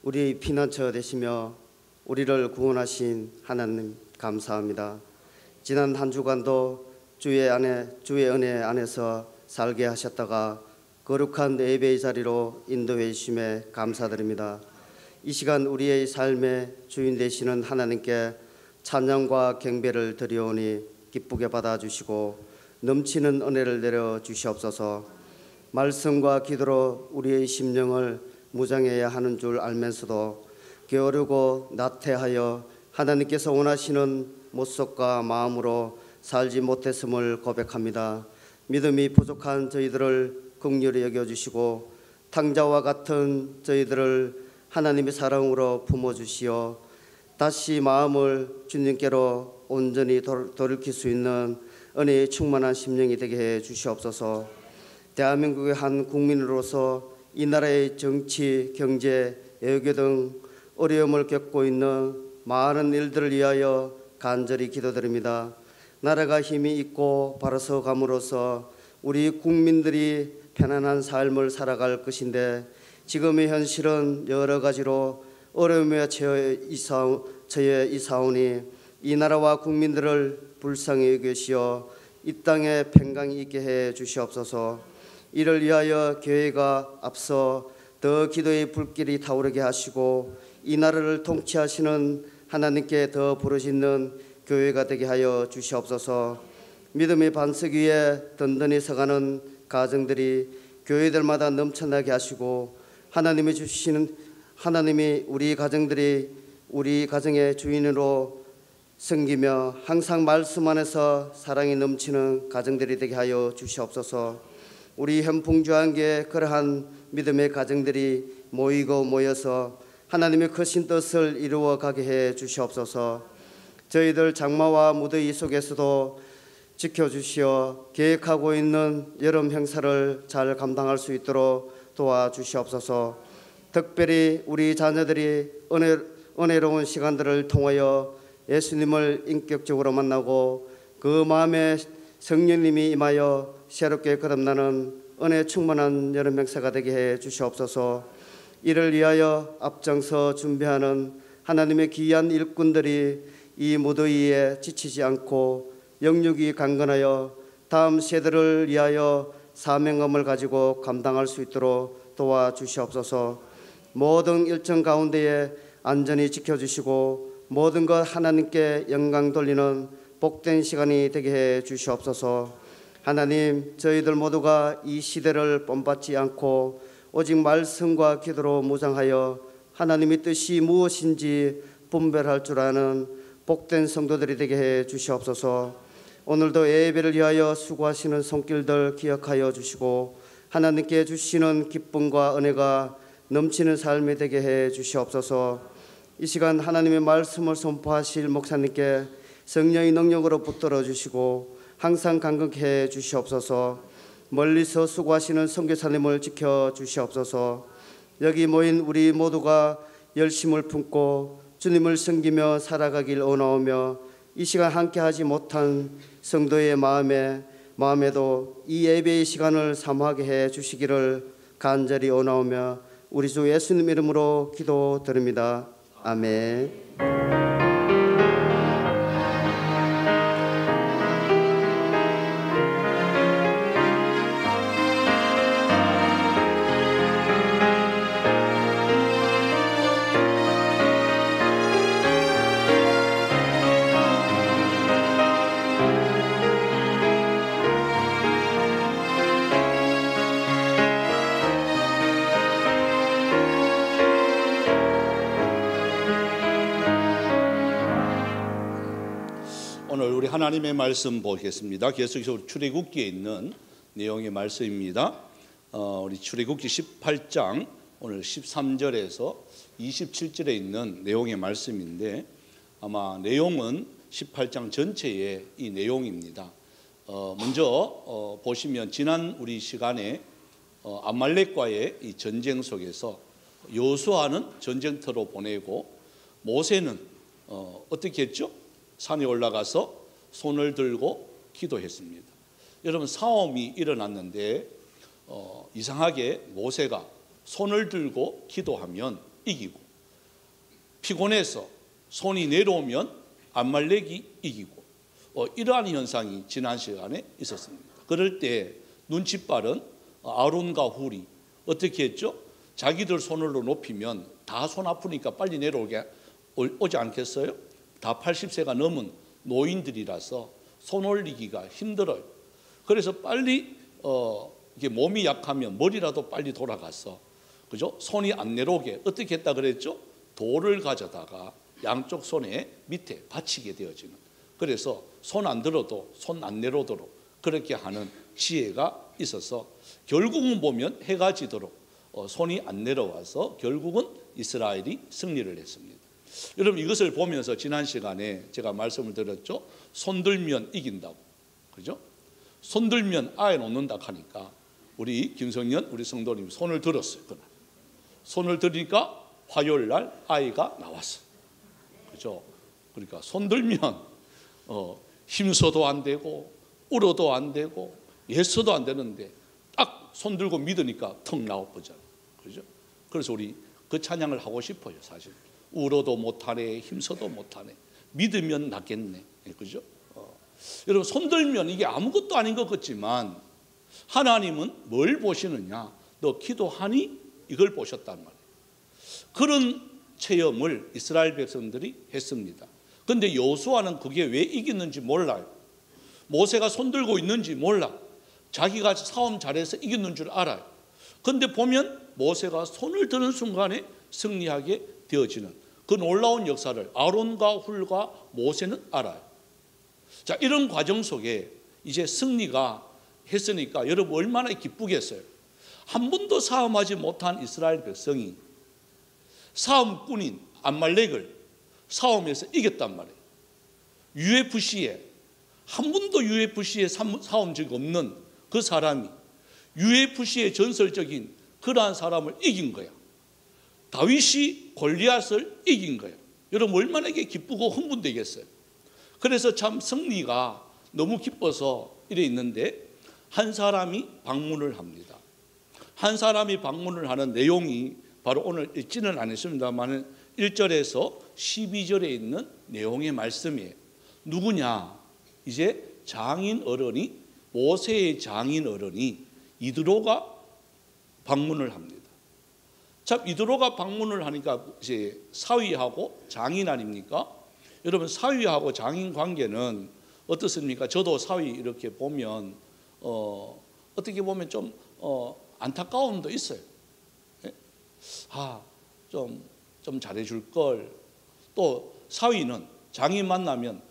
우리 피난처 되시며 우리를 구원하신 하나님 감사합니다. 지난 한 주간도 주의 은혜 안에서 살게 하셨다가 거룩한 예배의 자리로 인도해 주심에 감사드립니다. 이 시간 우리의 삶의 주인 되시는 하나님께 찬양과 경배를 드리오니 기쁘게 받아주시고 넘치는 은혜를 내려 주시옵소서. 말씀과 기도로 우리의 심령을 무장해야 하는 줄 알면서도 게으르고 나태하여 하나님께서 원하시는 모습과 마음으로 살지 못했음을 고백합니다. 믿음이 부족한 저희들을 긍휼히 여겨주시고 탕자와 같은 저희들을 하나님의 사랑으로 품어주시어 다시 마음을 주님께로 온전히 돌이킬 수 있는 은혜의 충만한 심령이 되게 해 주시옵소서. 대한민국의 한 국민으로서 이 나라의 정치, 경제, 외교 등 어려움을 겪고 있는 많은 일들을 위하여 간절히 기도드립니다. 나라가 힘이 있고 바로서 감으로써 우리 국민들이 편안한 삶을 살아갈 것인데 지금의 현실은 여러 가지로 어려움에 처해 있사오니 이 나라와 국민들을 불쌍히 여기시어 이 땅에 평강이 있게 해 주시옵소서. 이를 위하여 교회가 앞서 더 기도의 불길이 타오르게 하시고 이 나라를 통치하시는 하나님께 더 부르짖는 교회가 되게 하여 주시옵소서. 믿음의 반석 위에 든든히 서가는 가정들이 교회들마다 넘쳐나게 하시고 하나님이 우리 가정들이 우리 가정의 주인으로 섬기며 항상 말씀 안에서 사랑이 넘치는 가정들이 되게 하여 주시옵소서. 우리 현풍주한교회 그러한 믿음의 가정들이 모여서 하나님의 크신 뜻을 이루어 가게 해 주시옵소서. 저희들 장마와 무더위 속에서도 지켜주시어 계획하고 있는 여름 행사를 잘 감당할 수 있도록 도와주시옵소서. 특별히 우리 자녀들이 은혜로운 시간들을 통하여 예수님을 인격적으로 만나고 그 마음에 성령님이 임하여 새롭게 거듭나는 은혜 충만한 여름 행사가 되게 해 주시옵소서. 이를 위하여 앞장서 준비하는 하나님의 귀한 일꾼들이 이 무더위에 지치지 않고 영육이 강건하여 다음 세대를 위하여 사명감을 가지고 감당할 수 있도록 도와주시옵소서. 모든 일정 가운데에 안전히 지켜주시고 모든 것 하나님께 영광 돌리는 복된 시간이 되게 해 주시옵소서. 하나님, 저희들 모두가 이 시대를 본받지 않고 오직 말씀과 기도로 무장하여 하나님의 뜻이 무엇인지 분별할 줄 아는 복된 성도들이 되게 해 주시옵소서. 오늘도 예배를 위하여 수고하시는 손길들 기억하여 주시고 하나님께 주시는 기쁨과 은혜가 넘치는 삶이 되게 해 주시옵소서. 이 시간 하나님의 말씀을 선포하실 목사님께 성령의 능력으로 붙들어 주시고 항상 강건케 해 주시옵소서. 멀리서 수고하시는 선교사님을 지켜 주시옵소서. 여기 모인 우리 모두가 열심을 품고 주님을 섬기며 살아가길 원하오며 이 시간 함께하지 못한 성도의 마음에도 이 예배의 시간을 사모하게 해 주시기를 간절히 원하오며 우리 주 예수님 이름으로 기도드립니다. 아멘. 오늘 우리 하나님의 말씀 보겠습니다. 계속해서 출애굽기에 있는 내용의 말씀입니다. 우리 출애굽기 18장 오늘 13절에서 27절에 있는 내용의 말씀인데 아마 내용은 18장 전체의 이 내용입니다. 먼저 보시면 지난 우리 시간에 아말렉과의 이 전쟁 속에서 여호수아는 전쟁터로 보내고 모세는 어떻게 했죠? 산에 올라가서 손을 들고 기도했습니다. 여러분, 싸움이 일어났는데 이상하게 모세가 손을 들고 기도하면 이기고 피곤해서 손이 내려오면 암말렉이 이기고 이러한 현상이 지난 시간에 있었습니다. 그럴 때 눈치 빠른 아론과 훌이 어떻게 했죠? 자기들 손으로 높이면 다 손 아프니까 빨리 내려오게 오지 않겠어요? 다 80세가 넘은 노인들이라서 손 올리기가 힘들어요. 그래서 빨리 이게 몸이 약하면 머리라도 빨리 돌아가서, 그죠? 손이 안 내려오게 어떻게 했다 그랬죠? 돌을 가져다가 양쪽 손에 밑에 받치게 되어지는, 그래서 손 안 들어도 손 안 내려오도록 그렇게 하는 지혜가 있어서 결국은 보면 해가 지도록 손이 안 내려와서 결국은 이스라엘이 승리를 했습니다. 여러분, 이것을 보면서 지난 시간에 제가 말씀을 드렸죠. 손 들면 이긴다고, 그죠? 손 들면 아예 놓는다 하니까 우리 김성년 우리 성도님 손을 들었어요. 그날 손을 들으니까 화요일 날 아이가 나왔어요. 그죠? 그러니까 손 들면 힘써도 안 되고 울어도 안 되고 예서도 안 되는데 딱 손 들고 믿으니까 턱 나와버잖아요. 그죠? 그래서 우리 그 찬양을 하고 싶어요. 사실 울어도 못하네, 힘써도 못하네, 믿으면 낫겠네. 그죠? 여러분, 손 들면 이게 아무것도 아닌 것 같지만 하나님은 뭘 보시느냐? 너 기도하니? 이걸 보셨단 말이에요. 그런 체험을 이스라엘 백성들이 했습니다. 그런데 여호수아는 그게 왜 이겼는지 몰라요. 모세가 손 들고 있는지 몰라. 자기가 싸움 잘해서 이겼는 줄 알아요. 그런데 보면 모세가 손을 드는 순간에 승리하게 되어지는 그 놀라운 역사를 아론과 훌과 모세는 알아요. 자, 이런 과정 속에 이제 승리가 했으니까 여러분 얼마나 기쁘겠어요. 한 번도 싸움하지 못한 이스라엘 백성이 싸움꾼인 암말렉을 싸움에서 이겼단 말이에요. UFC에 한 번도 UFC에 싸운 적이 없는 그 사람이 UFC의 전설적인 그러한 사람을 이긴 거야. 다윗이 골리앗을 이긴 거야. 여러분 얼마나 이게 기쁘고 흥분되겠어요. 그래서 참 승리가 너무 기뻐서 이래 있는데 한 사람이 방문을 합니다. 한 사람이 방문을 하는 내용이 바로 오늘 읽지는 않았습니다만 1절에서 12절에 있는 내용의 말씀이에요. 누구냐? 이제 장인 어른이, 모세의 장인 어른이 이드로가 방문을 합니다. 참 이드로가 방문을 하니까 이제 사위하고 장인 아닙니까? 여러분, 사위하고 장인 관계는 어떻습니까? 저도 사위 이렇게 보면 어떻게 보면 좀 안타까움도 있어요. 좀 잘해줄 걸. 또 사위는 장인 만나면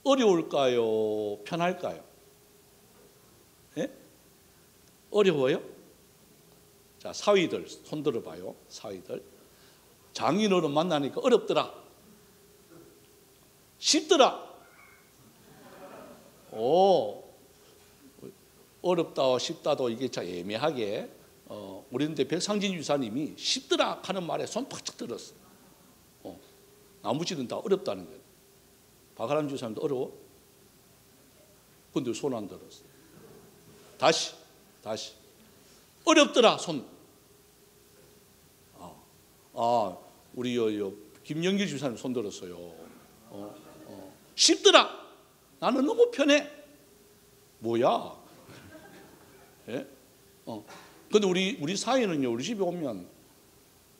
어려울까요? 편할까요? 예? 어려워요? 자, 사위들 손 들어봐요. 사위들 장인어른 만나니까 어렵더라, 쉽더라. 어렵다 쉽다도 이게 참 애매하게 우리는 백상진 유사님이 쉽더라 하는 말에 손 팍팍 들었어. 나머지는 다 어렵다는 거예요. 박하람 주사님도 어려워? 근데 손 안 들었어. 다시 어렵더라 손. 우리 김영길 주사님 손 들었어요. 쉽더라. 나는 너무 편해. 뭐야? 예? 근데 우리 사이는요, 우리 집에 오면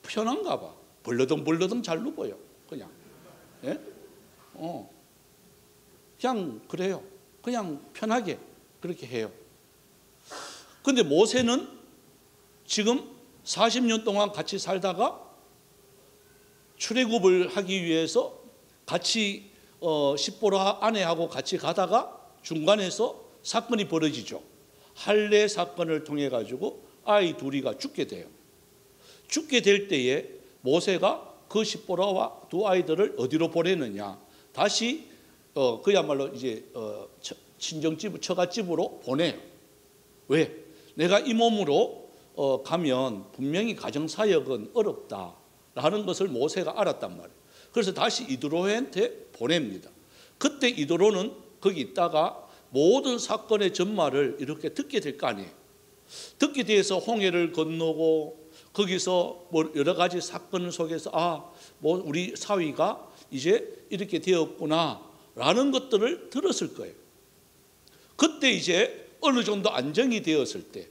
편한가 봐. 벌러덩 잘 누워요. 그냥. 예? 그냥 그래요. 그냥 편하게 그렇게 해요. 근데 모세는 지금 40년 동안 같이 살다가 출애굽을 하기 위해서 같이 십보라 아내하고 같이 가다가 중간에서 사건이 벌어지죠. 할례 사건을 통해 가지고 아이 둘이가 죽게 돼요. 죽게 될 때에 모세가 그 십보라와 두 아이들을 어디로 보내느냐? 다시 그야말로 이제 친정집, 처갓집으로 보내요. 왜? 내가 이 몸으로 가면 분명히 가정사역은 어렵다라는 것을 모세가 알았단 말이에요. 그래서 다시 이드로한테 보냅니다. 그때 이드로는 거기 있다가 모든 사건의 전말을 이렇게 듣게 될 거 아니에요. 듣게 돼서 홍해를 건너고 거기서 뭐 여러 가지 사건 속에서 뭐 우리 사위가 이제 이렇게 되었구나라는 것들을 들었을 거예요. 그때 이제 어느 정도 안정이 되었을 때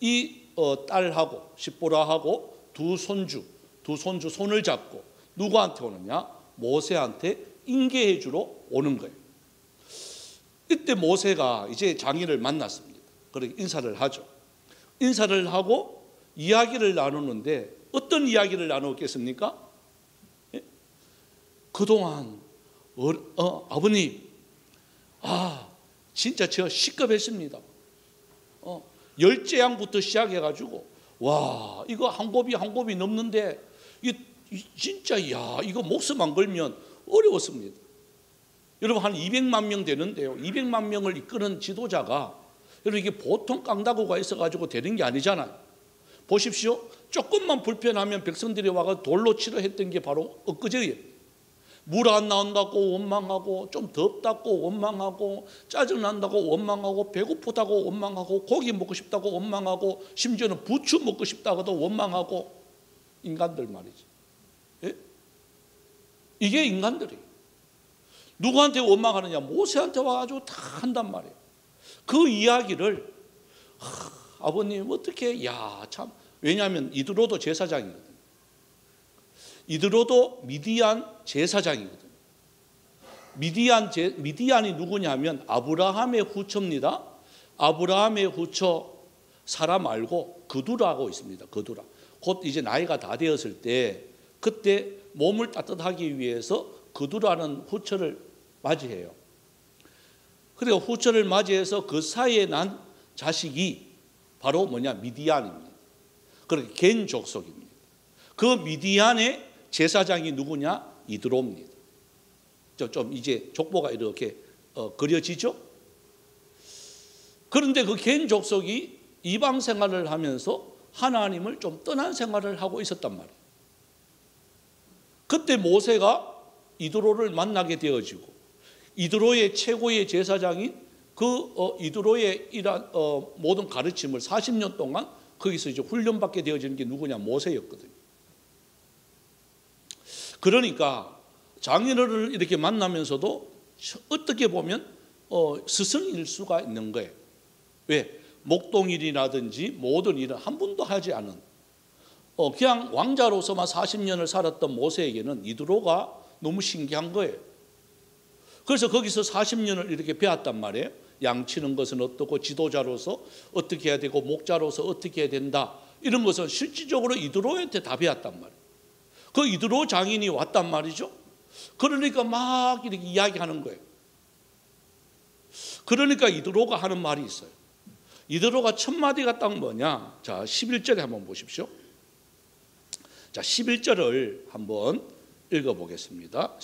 이 딸하고 십보라하고 두 손주 손을 잡고 누구한테 오느냐? 모세한테 인계해 주러 오는 거예요. 이때 모세가 이제 장인을 만났습니다. 그렇게 인사를 하죠. 인사를 하고 이야기를 나누는데 어떤 이야기를 나누겠습니까? 예? 그동안 아버님, 진짜 저 시급했습니다. 열재양부터 시작해가지고 이거 한 곱이 넘는데 진짜 이거 목숨 안 걸면 어려웠습니다. 여러분 한 200만 명 되는데요. 200만 명을 이끄는 지도자가 여러분 이게 보통 깡다구가 있어가지고 되는 게 아니잖아요. 보십시오. 조금만 불편하면 백성들이 와가 돌로 치러 했던 게 바로 엊그제예요. 물 안 나온다고 원망하고, 좀 덥다고 원망하고, 짜증난다고 원망하고, 배고프다고 원망하고, 고기 먹고 싶다고 원망하고, 심지어는 부추 먹고 싶다고도 원망하고, 인간들 말이지. 예? 이게 인간들이에요. 누구한테 원망하느냐? 모세한테 와가지고 다 한단 말이에요. 그 이야기를 아버님 어떻게 참, 왜냐하면 이드로도 제사장이거든요. 이드로도 미디안 제사장이거든요. 미디안이 누구냐면 아브라함의 후처입니다. 아브라함의 후처 사라 말고 그두라고 있습니다. 그두라. 곧 이제 나이가 다 되었을 때 그때 몸을 따뜻하기 위해서 그두라는 후처를 맞이해요. 그리고 후처를 맞이해서 그 사이에 난 자식이 바로 미디안입니다. 그렇게 겐 족속입니다. 그 미디안의 제사장이 누구냐? 이드로입니다. 좀 이제 족보가 이렇게 그려지죠? 그런데 그 겐 족속이 이방 생활을 하면서 하나님을 좀 떠난 생활을 하고 있었단 말이에요. 그때 모세가 이드로를 만나게 되어지고 이드로의 최고의 제사장인 이드로의 모든 가르침을 40년 동안 거기서 이제 훈련받게 되어지는 게 누구냐? 모세였거든요. 그러니까 장인어른을 이렇게 만나면서도 어떻게 보면 스승일 수가 있는 거예요. 왜? 목동일이라든지 모든 일은 한 번도 하지 않은 그냥 왕자로서만 40년을 살았던 모세에게는 이드로가 너무 신기한 거예요. 그래서 거기서 40년을 이렇게 배웠단 말이에요. 양치는 것은 어떻고 지도자로서 어떻게 해야 되고 목자로서 어떻게 해야 된다. 이런 것은 실질적으로 이드로한테 다 배웠단 말이에요. 그 이드로 장인이 왔단 말이죠. 그러니까 막 이렇게 이야기하는 거예요. 그러니까 이드로가 하는 말이 있어요. 이드로가 첫 마디가 딱 뭐냐? 자, 11절에 한번 보십시오. 자, 11절을 한번 읽어보겠습니다.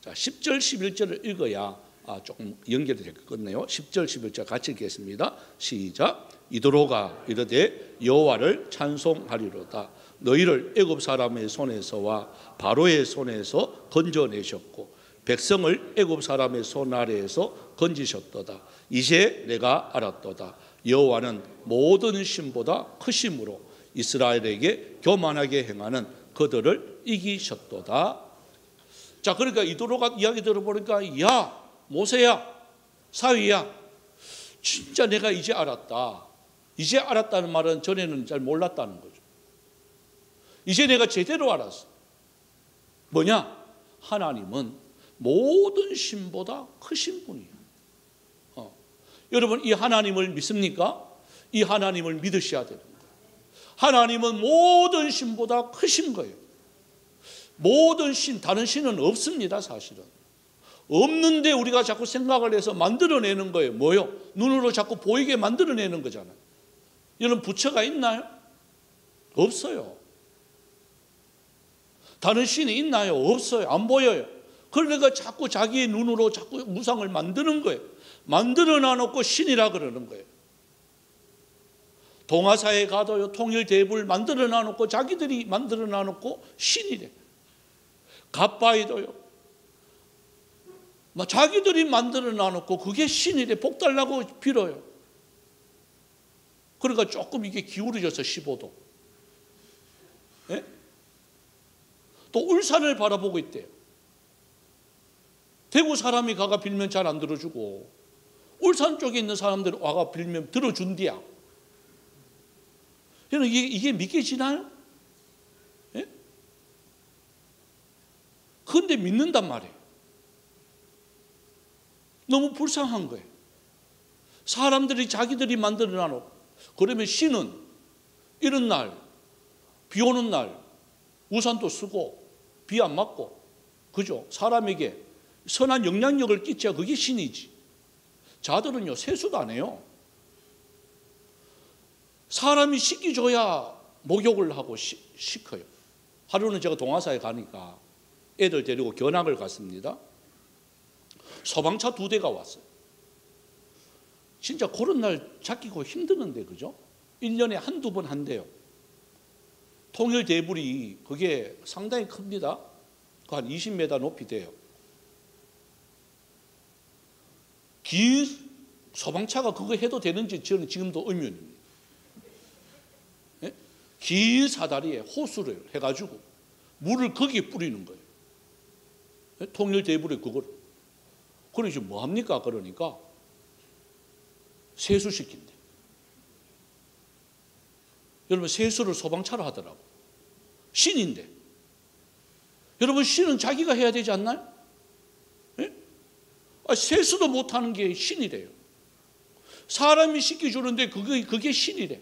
자, 10절, 11절을 읽어야 조금 연결이 될 것 같네요. 10절, 11절 같이 읽겠습니다. 시작. 이드로가 이르되 여호와를 찬송하리로다. 너희를 애굽 사람의 손에서와 바로의 손에서 건져내셨고 백성을 애굽 사람의 손 아래에서 건지셨도다. 이제 내가 알았도다. 여호와는 모든 신보다 크심으로 이스라엘에게 교만하게 행하는 그들을 이기셨도다. 자, 그러니까 이드로가 이야기 들어보니까 야 모세야 사위야 진짜 내가 이제 알았다. 이제 알았다는 말은 전에는 잘 몰랐다는 거죠. 이제 내가 제대로 알았어. 뭐냐? 하나님은 모든 신보다 크신 분이에요. 여러분 이 하나님을 믿습니까? 이 하나님을 믿으셔야 되는 거예요. 하나님은 모든 신보다 크신 거예요. 모든 신, 다른 신은 없습니다. 사실은 없는데 우리가 자꾸 생각을 해서 만들어내는 거예요. 뭐요? 눈으로 자꾸 보이게 만들어내는 거잖아요. 여러분 부처가 있나요? 없어요. 다른 신이 있나요? 없어요. 안 보여요. 그러니까 자꾸 자기의 눈으로 자꾸 우상을 만드는 거예요. 만들어 놔놓고 신이라 그러는 거예요. 동아사에 가도요, 통일대부를 만들어 놔놓고 자기들이 만들어 놔놓고 신이래. 갓바위도요, 자기들이 만들어 놔놓고 그게 신이래. 복 달라고 빌어요. 그러니까 조금 이게 기울어져서 15도. 예? 또 울산을 바라보고 있대요. 대구 사람이 가가 빌면 잘 안 들어주고 울산 쪽에 있는 사람들은 와가 빌면 들어준디야. 여러분 이게 믿겨지나요? 예? 그런데 믿는단 말이에요. 너무 불쌍한 거예요. 사람들이 자기들이 만들어 놔놓고 그러면 신은 이런 날 비 오는 날 우산도 쓰고 비 안 맞고 그죠? 사람에게 선한 영향력을 끼쳐야 그게 신이지. 자들은요 세수도 안 해요. 사람이 씻기줘야 목욕을 하고 씻어요. 하루는 제가 동화사에 가니까 애들 데리고 견학을 갔습니다. 소방차 2대가 왔어요. 진짜 그런 날 잡기고 힘드는데 그죠? 1년에 한두 번 한대요. 통일 대불이 그게 상당히 큽니다. 한 20m 높이 돼요. 긴 소방차가 그거 해도 되는지 저는 지금도 의문입니다. 예? 긴 사다리에 호수를 해가지고 물을 거기에 뿌리는 거예요. 예? 통일 대불이 그걸. 그러지 뭐 합니까? 그러니까 세수시킨대. 여러분 세수를 소방차로 하더라고. 신인데. 여러분 신은 자기가 해야 되지 않나요? 예? 세수도 못하는 게 신이래요. 사람이 씻겨주는데 그게 신이래.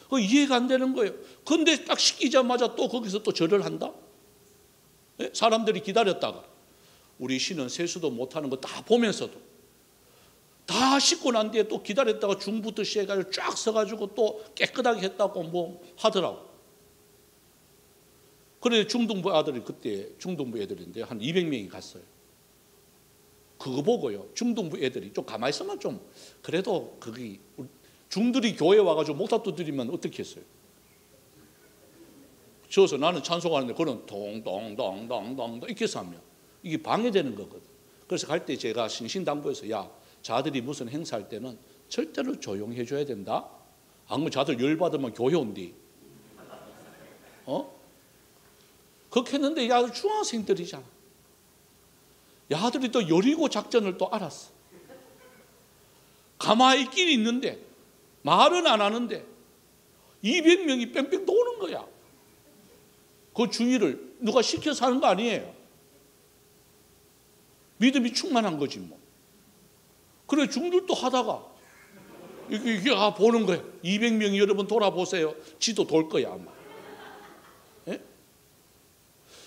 그거 이해가 안 되는 거예요. 근데 딱 씻기자마자 또 거기서 또 절을 한다? 예? 사람들이 기다렸다가 우리 신은 세수도 못하는 거 다 보면서도 다 씻고 난 뒤에 또 기다렸다가 중부터 시해가지고 쫙 서가지고 또 깨끗하게 했다고 뭐 하더라고. 그래 중동부 아들이 그때 중동부 애들인데 한 200명이 갔어요. 그거 보고요. 중동부 애들이 좀 가만히 있으면 좀 그래도 거기 중들이 교회 와가지고 목사 두드리면 어떻게 했어요? 저어서 나는 찬송하는데 그는 동동동동동 이렇게 해서 하면 이게 방해되는 거거든. 그래서 갈 때 제가 신신당부해서 야 자들이 무슨 행사할 때는 절대로 조용해 줘야 된다. 안 그러면 자들 열받으면 교회 온디. 그렇게 했는데 야 중학생들이잖아. 야들이 또 여리고 작전을 또 알았어. 가만히 있긴 있는데 말은 안 하는데 200명이 뺑뺑 도는 거야. 그 주위를 누가 시켜서 하는 거 아니에요. 믿음이 충만한 거지 뭐. 그래 중들도 하다가 이게 보는 거예요. 200명이 여러분 돌아보세요. 지도 돌 거야 아마. 예?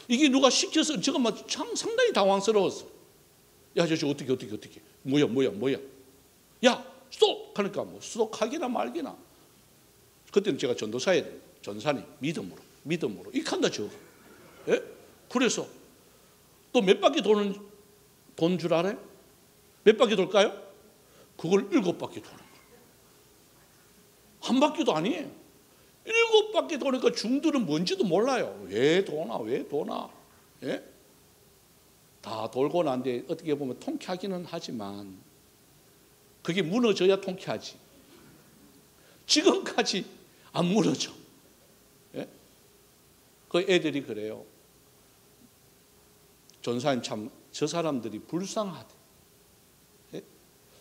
이게 누가 시켜서 제가 막 참 상당히 당황스러웠어. 야 저 어떻게 뭐야 야 스톱 하니까 뭐 스톱하기나 말기나. 그때는 제가 전도사에 전사님 믿음으로 이 칸다 저거. 예? 그래서 또 몇 바퀴 도는 돈 줄 알아요? 몇 바퀴 돌까요? 그걸 7바퀴 도는 거예요. 한 바퀴도 아니에요. 7바퀴 도니까 중들은 뭔지도 몰라요. 왜 도나. 예? 다 돌고 난 뒤에 어떻게 보면 통쾌하기는 하지만 그게 무너져야 통쾌하지. 지금까지 안 무너져. 예? 그 애들이 그래요. 전사님 참 저 사람들이 불쌍하대. 예?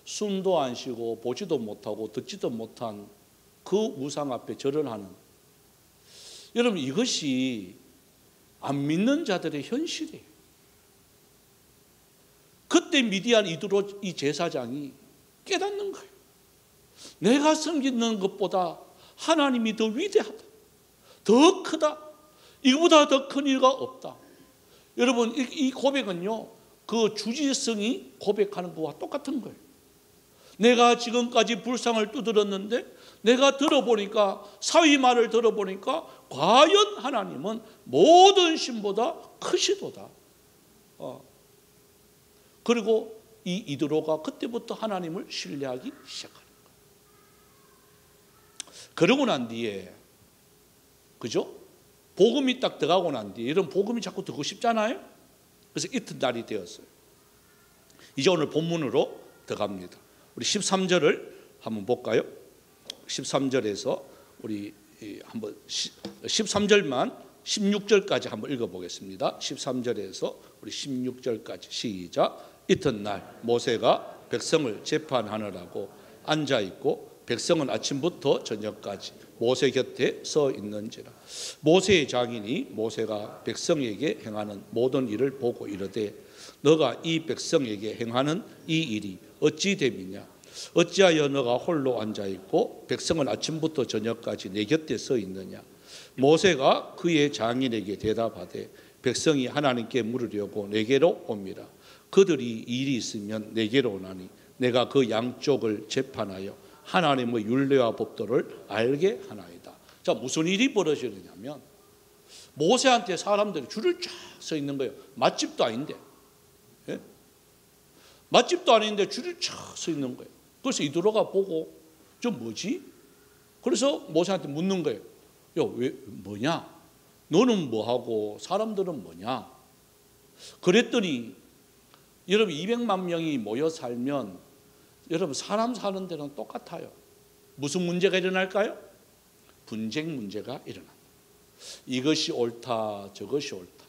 숨도 안 쉬고 보지도 못하고 듣지도 못한 그 우상 앞에 절을 하는. 여러분 이것이 안 믿는 자들의 현실이에요. 그때 미디안 이드로 이 제사장이 깨닫는 거예요. 내가 섬기는 것보다 하나님이 더 위대하다. 더 크다. 이거보다 더 큰 일가 없다. 여러분 이 고백은요. 그 주지성이 고백하는 것과 똑같은 거예요. 내가 지금까지 불상을 두드렸는데 내가 들어보니까 사위 말을 들어보니까 과연 하나님은 모든 신보다 크시도다. 그리고 이 이드로가 그때부터 하나님을 신뢰하기 시작하는 거예요. 그러고 난 뒤에 그죠? 복음이 딱 들어가고 난 뒤에 이런 복음이 자꾸 듣고 싶잖아요. 그래서 이튿날이 되었어요. 이제 오늘 본문으로 들어갑니다. 우리 13절을 한번 볼까요? 13절에서 우리 한번 13절만 16절까지 한번 읽어보겠습니다. 13절에서 우리 16절까지 시작. 이튿날 모세가 백성을 재판하느라고 앉아있고 백성은 아침부터 저녁까지 모세 곁에 서 있는지라. 모세의 장인이 모세가 백성에게 행하는 모든 일을 보고 이르되 너가 이 백성에게 행하는 이 일이 어찌 됨이냐. 어찌하여 너가 홀로 앉아있고 백성은 아침부터 저녁까지 내 곁에 서 있느냐. 모세가 그의 장인에게 대답하되 백성이 하나님께 물으려고 내게로 옵니다. 그들이 일이 있으면 내게로 오나니 내가 그 양쪽을 재판하여 하나님의 율례와 법도를 알게 하나이다. 자, 무슨 일이 벌어지느냐면 모세한테 사람들이 줄을 쫙 서 있는 거예요. 맛집도 아닌데, 예? 맛집도 아닌데 줄을 쫙 서 있는 거예요. 그래서 이들어가 보고 저 뭐지? 그래서 모세한테 묻는 거예요. 야, 왜 뭐냐? 너는 뭐하고 사람들은 뭐냐? 그랬더니 여러분 200만 명이 모여 살면 여러분 사람 사는 데는 똑같아요. 무슨 문제가 일어날까요? 분쟁 문제가 일어납니다. 이것이 옳다 저것이 옳다.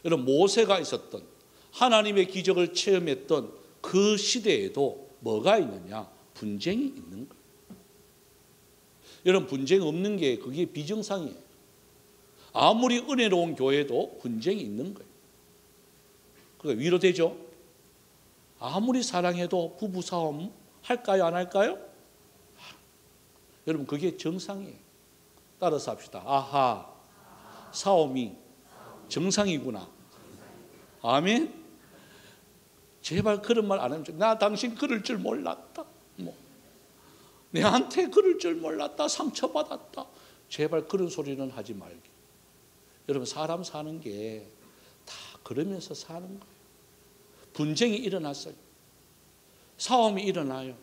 여러분 모세가 있었던 하나님의 기적을 체험했던 그 시대에도 뭐가 있느냐? 분쟁이 있는 거예요. 여러분 분쟁 없는 게 그게 비정상이에요. 아무리 은혜로운 교회도 분쟁이 있는 거예요. 그러니까 위로되죠? 아무리 사랑해도 부부싸움 할까요? 안 할까요? 여러분 그게 정상이에요. 따라서 합시다. 아하, 싸움이 정상이구나. 아멘. 제발 그런 말 안 하면 나 당신 그럴 줄 몰랐다. 내한테 그럴 줄 몰랐다. 상처받았다. 제발 그런 소리는 하지 말기. 여러분 사람 사는 게 다 그러면서 사는 거예요. 분쟁이 일어났어요. 싸움이 일어나요.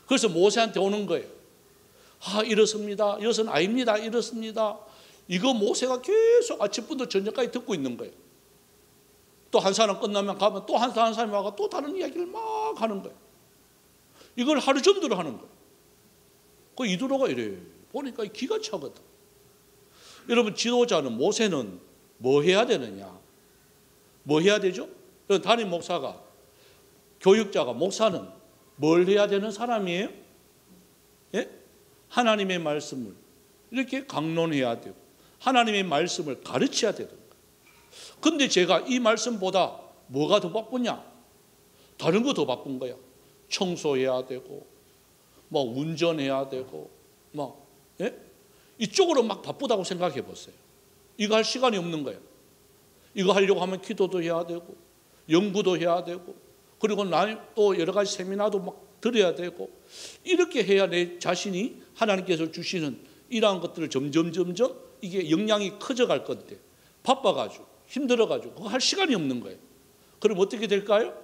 그래서 모세한테 오는 거예요. 아, 이렇습니다. 이것은 아닙니다. 이렇습니다. 이거 모세가 계속 아침부터 저녁까지 듣고 있는 거예요. 또 한 사람 끝나면 가면 또 한 사람이 와가 또 다른 이야기를 막 하는 거예요. 이걸 하루 종일 하는 거예요. 그 이두로가 이래요. 보니까 기가 차거든. 여러분 지도자는 모세는 뭐 해야 되느냐? 뭐 해야 되죠? 담임 목사가 교육자가 목사는 뭘 해야 되는 사람이에요? 예? 하나님의 말씀을 이렇게 강론해야 되고 하나님의 말씀을 가르쳐야 되는 거예요. 근데 제가 이 말씀보다 뭐가 더 바쁘냐? 다른 거 더 바쁜 거야. 청소해야 되고 뭐 운전해야 되고 뭐 예? 이쪽으로 막 바쁘다고 생각해 보세요. 이거 할 시간이 없는 거예요. 이거 하려고 하면 기도도 해야 되고 연구도 해야 되고 그리고 또 여러 가지 세미나도 막 들어야 되고 이렇게 해야 내 자신이 하나님께서 주시는 이러한 것들을 점점 이게 역량이 커져갈 건데 바빠가지고 힘들어가지고 그거 할 시간이 없는 거예요. 그럼 어떻게 될까요?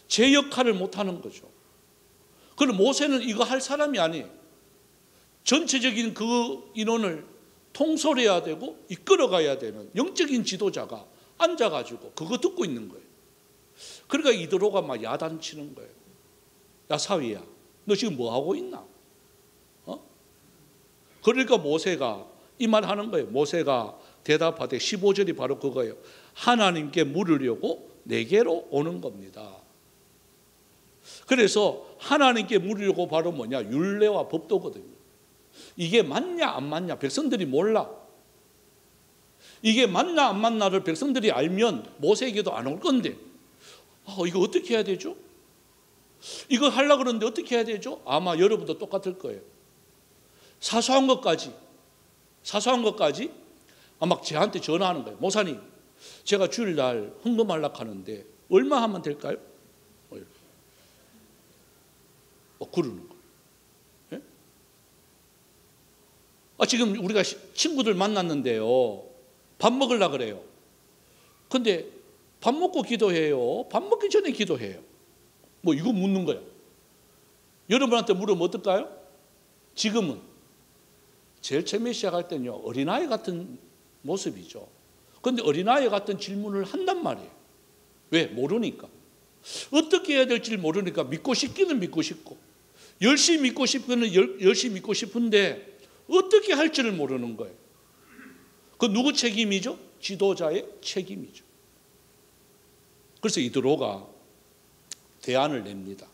제 역할을 못하는 거죠. 그럼 모세는 이거 할 사람이 아니에요. 전체적인 그 인원을 통솔해야 되고 이끌어가야 되는 영적인 지도자가 앉아가지고 그거 듣고 있는 거예요. 그러니까 이드로가 막 야단치는 거예요. 야 사위야, 너 지금 뭐 하고 있나? 그러니까 모세가 이 말 하는 거예요. 모세가 대답하되 15절이 바로 그거예요. 하나님께 물으려고 내게로 오는 겁니다. 그래서 하나님께 물으려고 바로 뭐냐? 율례와 법도거든요. 이게 맞냐 안 맞냐 백성들이 몰라. 이게 맞나 안 맞나를 백성들이 알면 모세에게도 안 올 건데 이거 어떻게 해야 되죠? 이거 하려고 그러는데 어떻게 해야 되죠? 아마 여러분도 똑같을 거예요. 사소한 것까지 막 저한테 전화하는 거예요. 목사님, 제가 주일날 헌금하려고 하는데 얼마 하면 될까요? 그러는 거예요. 예? 지금 우리가 친구들 만났는데요. 밥 먹으려고 그래요. 근데 밥 먹고 기도해요? 밥 먹기 전에 기도해요? 이거 묻는 거예요. 여러분한테 물으면 어떨까요? 지금은 제일 처음에 시작할 때는요, 어린아이 같은 모습이죠. 그런데 어린아이 같은 질문을 한단 말이에요. 왜? 모르니까. 어떻게 해야 될지 모르니까 믿고 싶기는 믿고 싶고 열심히 믿고 싶으면 열심히 믿고 싶은데 어떻게 할지를 모르는 거예요. 그 누구 책임이죠? 지도자의 책임이죠. 그래서 이드로가 대안을 냅니다.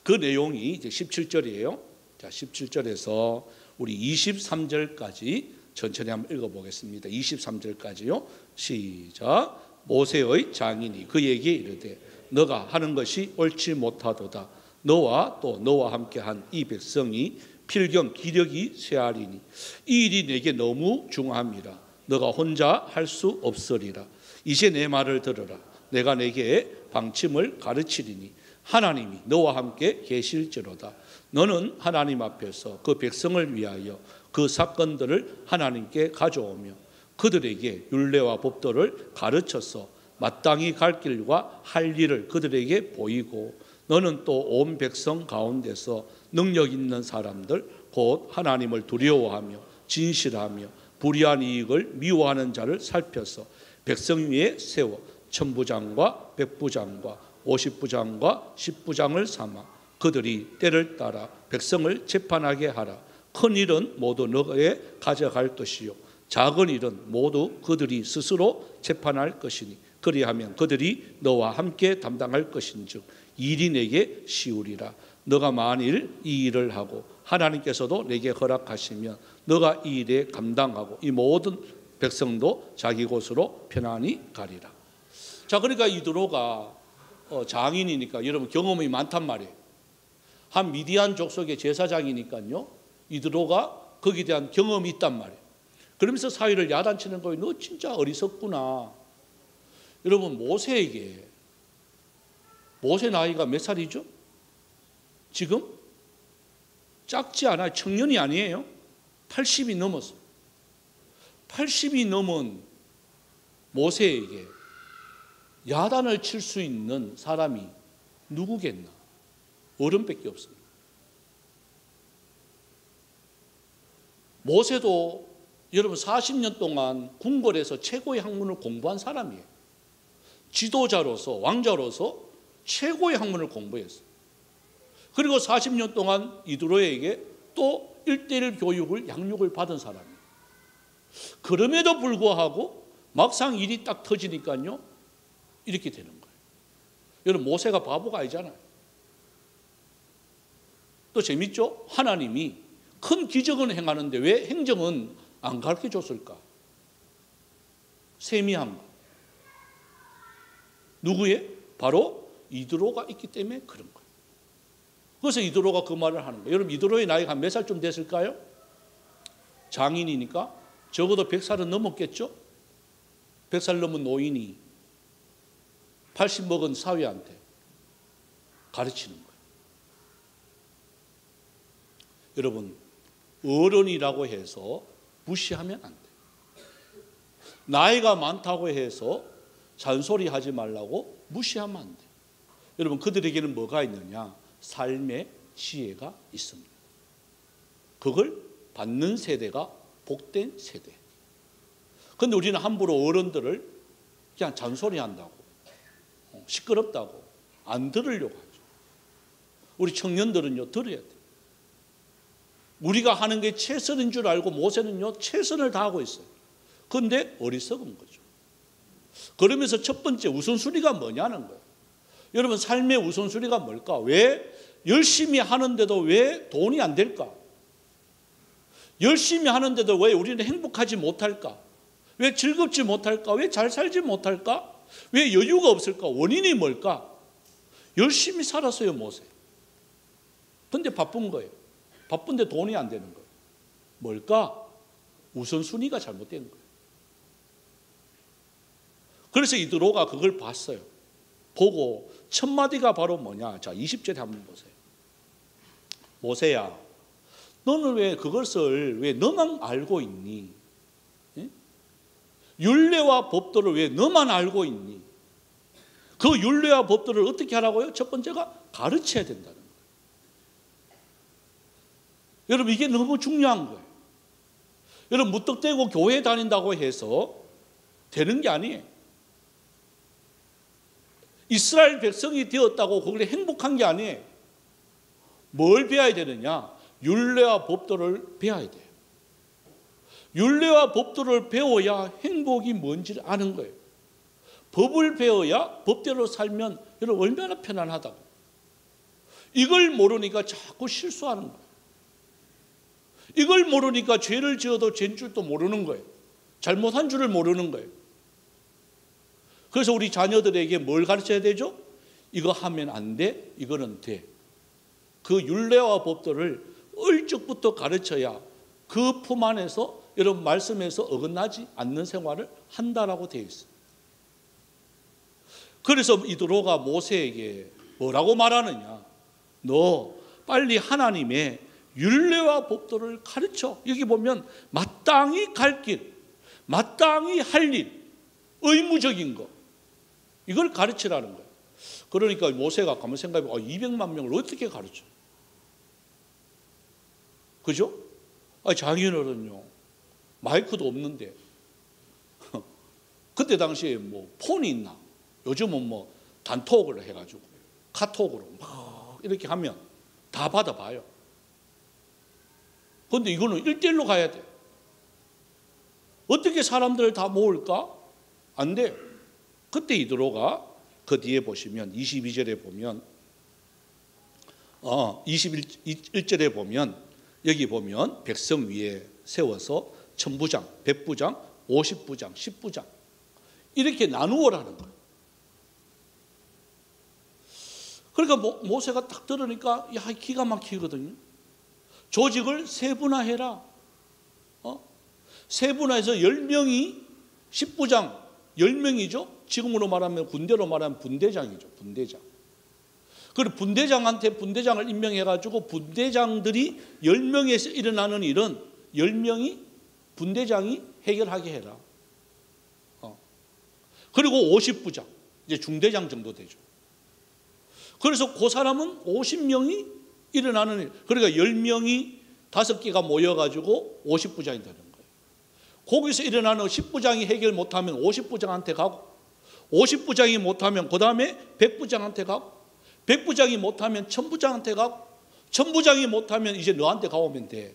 그 내용이 이제 17절이에요. 자, 17절에서 우리 23절까지 천천히 한번 읽어보겠습니다. 23절까지요. 시작. 모세의 장인이 그에게 이르되 너가 하는 것이 옳지 못하도다. 너와 또 너와 함께한 이 백성이 필경 기력이 쇠하리니 이 일이 내게 너무 중함이라. 너가 혼자 할 수 없으리라. 이제 내 말을 들으라. 내가 내게 방침을 가르치리니 하나님이 너와 함께 계실지로다. 너는 하나님 앞에서 그 백성을 위하여 그 사건들을 하나님께 가져오며 그들에게 율례와 법도를 가르쳐서 마땅히 갈 길과 할 일을 그들에게 보이고 너는 또 온 백성 가운데서 능력 있는 사람들 곧 하나님을 두려워하며 진실하며 불의한 이익을 미워하는 자를 살펴서 백성 위에 세워 천부장과 백부장과 50부장과 10부장을 삼아 그들이 때를 따라 백성을 재판하게 하라. 큰 일은 모두 너에 가져갈 것이요 작은 일은 모두 그들이 스스로 재판할 것이니 그리하면 그들이 너와 함께 담당할 것인즉 일이 내게 쉬우리라. 너가 만일 이 일을 하고 하나님께서도 내게 허락하시면 너가 이 일에 감당하고 이 모든 백성도 자기 곳으로 편안히 가리라. 자, 그러니까 이드로가 장인이니까 여러분 경험이 많단 말이에요. 한 미디안 족속의 제사장이니까요. 이드로가 거기에 대한 경험이 있단 말이에요. 그러면서 사위를 야단치는 거예요. 너 진짜 어리석구나. 여러분 모세 나이가 몇 살이죠? 지금? 작지 않아요. 청년이 아니에요. 80이 넘었어요. 80이 넘은 모세에게 야단을 칠 수 있는 사람이 누구겠나? 어른밖에 없습니다. 모세도 여러분 40년 동안 궁궐에서 최고의 학문을 공부한 사람이에요. 지도자로서 왕자로서 최고의 학문을 공부했어요. 그리고 40년 동안 이드로에게 또 1:1 교육을 양육을 받은 사람이에요. 그럼에도 불구하고 막상 일이 딱 터지니까요 이렇게 되는 거예요. 여러분 모세가 바보가 아니잖아요. 또 재밌죠? 하나님이 큰 기적은 행하는데 왜 행정은 안 가르쳐 줬을까? 세미한 거. 누구의? 바로 이드로가 있기 때문에 그런 거예요. 그래서 이드로가 그 말을 하는 거예요. 여러분 이드로의 나이가 한 몇 살쯤 됐을까요? 장인이니까 적어도 100살은 넘었겠죠? 100살 넘은 노인이 80 먹은 사위한테 가르치는 거예요. 여러분 어른이라고 해서 무시하면 안 돼요. 나이가 많다고 해서 잔소리하지 말라고 무시하면 안 돼요. 여러분 그들에게는 뭐가 있느냐? 삶의 지혜가 있습니다. 그걸 받는 세대가 복된 세대. 그런데 우리는 함부로 어른들을 그냥 잔소리한다고 시끄럽다고 안 들으려고 하죠. 우리 청년들은요 들어야 돼요. 우리가 하는 게 최선인 줄 알고 모세는요 최선을 다하고 있어요. 그런데 어리석은 거죠. 그러면서 첫 번째 우선순위가 뭐냐는 거예요. 여러분 삶의 우선순위가 뭘까? 왜 열심히 하는데도 왜 돈이 안 될까? 열심히 하는데도 왜 우리는 행복하지 못할까? 왜 즐겁지 못할까? 왜 잘 살지 못할까? 왜 여유가 없을까? 원인이 뭘까? 열심히 살았어요 모세. 근데 바쁜 거예요. 바쁜데 돈이 안 되는 거예요. 뭘까? 우선순위가 잘못된 거예요. 그래서 이드로가 그걸 봤어요. 보고 첫 마디가 바로 뭐냐? 자 20절에 한번 보세요. 모세야 너는 왜 그것을 왜 너만 알고 있니? 예? 율례와 법도를 왜 너만 알고 있니? 그 율례와 법도를 어떻게 하라고요? 첫 번째가 가르쳐야 된다는 거예요. 여러분 이게 너무 중요한 거예요. 여러분 무턱대고 교회 다닌다고 해서 되는 게 아니에요. 이스라엘 백성이 되었다고 거기에 행복한 게 아니에요. 뭘 배워야 되느냐? 율례와 법도를 배워야 돼요. 율례와 법도를 배워야 행복이 뭔지를 아는 거예요. 법을 배워야 법대로 살면 여러분 얼마나 편안하다고. 이걸 모르니까 자꾸 실수하는 거예요. 이걸 모르니까 죄를 지어도 죄인 줄도 모르는 거예요. 잘못한 줄을 모르는 거예요. 그래서 우리 자녀들에게 뭘 가르쳐야 되죠? 이거 하면 안 돼, 이거는 돼. 그 율례와 법도를 일찍부터 가르쳐야 그 품 안에서 여러분 말씀에서 어긋나지 않는 생활을 한다라고 되어 있어요. 그래서 이드로가 모세에게 뭐라고 말하느냐? 너 빨리 하나님의 율례와 법도를 가르쳐. 여기 보면 마땅히 갈 길, 마땅히 할 일, 의무적인 거, 이걸 가르치라는 거예요. 그러니까 모세가 가만 생각해보면 200만 명을 어떻게 가르쳐? 그죠? 장인어른요, 마이크도 없는데 그때 당시에 뭐 폰이 있나? 요즘은 뭐 단톡을 해가지고 카톡으로 막 이렇게 하면 다 받아봐요. 그런데 이거는 1대1로 가야 돼. 어떻게 사람들을 다 모을까? 안 돼. 그때 이드로가 그 뒤에 보시면 22절에 보면 21절에 보면 여기 보면 백성 위에 세워서 천부장, 백부장, 50부장, 10부장 이렇게 나누어라는 거예요. 그러니까 모세가 딱 들으니까 야, 기가 막히거든요. 조직을 세분화해라. 세분화해서 10명이 10부장 10명이죠. 지금으로 말하면 군대로 말하면 분대장이죠. 분대장. 그리고 분대장을 임명해가지고 분대장들이 10명에서 일어나는 일은 10명이 분대장이 해결하게 해라. 그리고 50부장, 이제 중대장 정도 되죠. 그래서 그 사람은 50명이 일어나는 일, 그러니까 10명이 5개가 모여가지고 50부장이 되는 거예요. 거기서 일어나는 10부장이 해결 못하면 50부장한테 가고, 50부장이 못하면 그 다음에 100부장한테 가고, 100부장이 못하면 1000부장한테 가고, 1000부장이 못하면 이제 너한테 가오면 돼.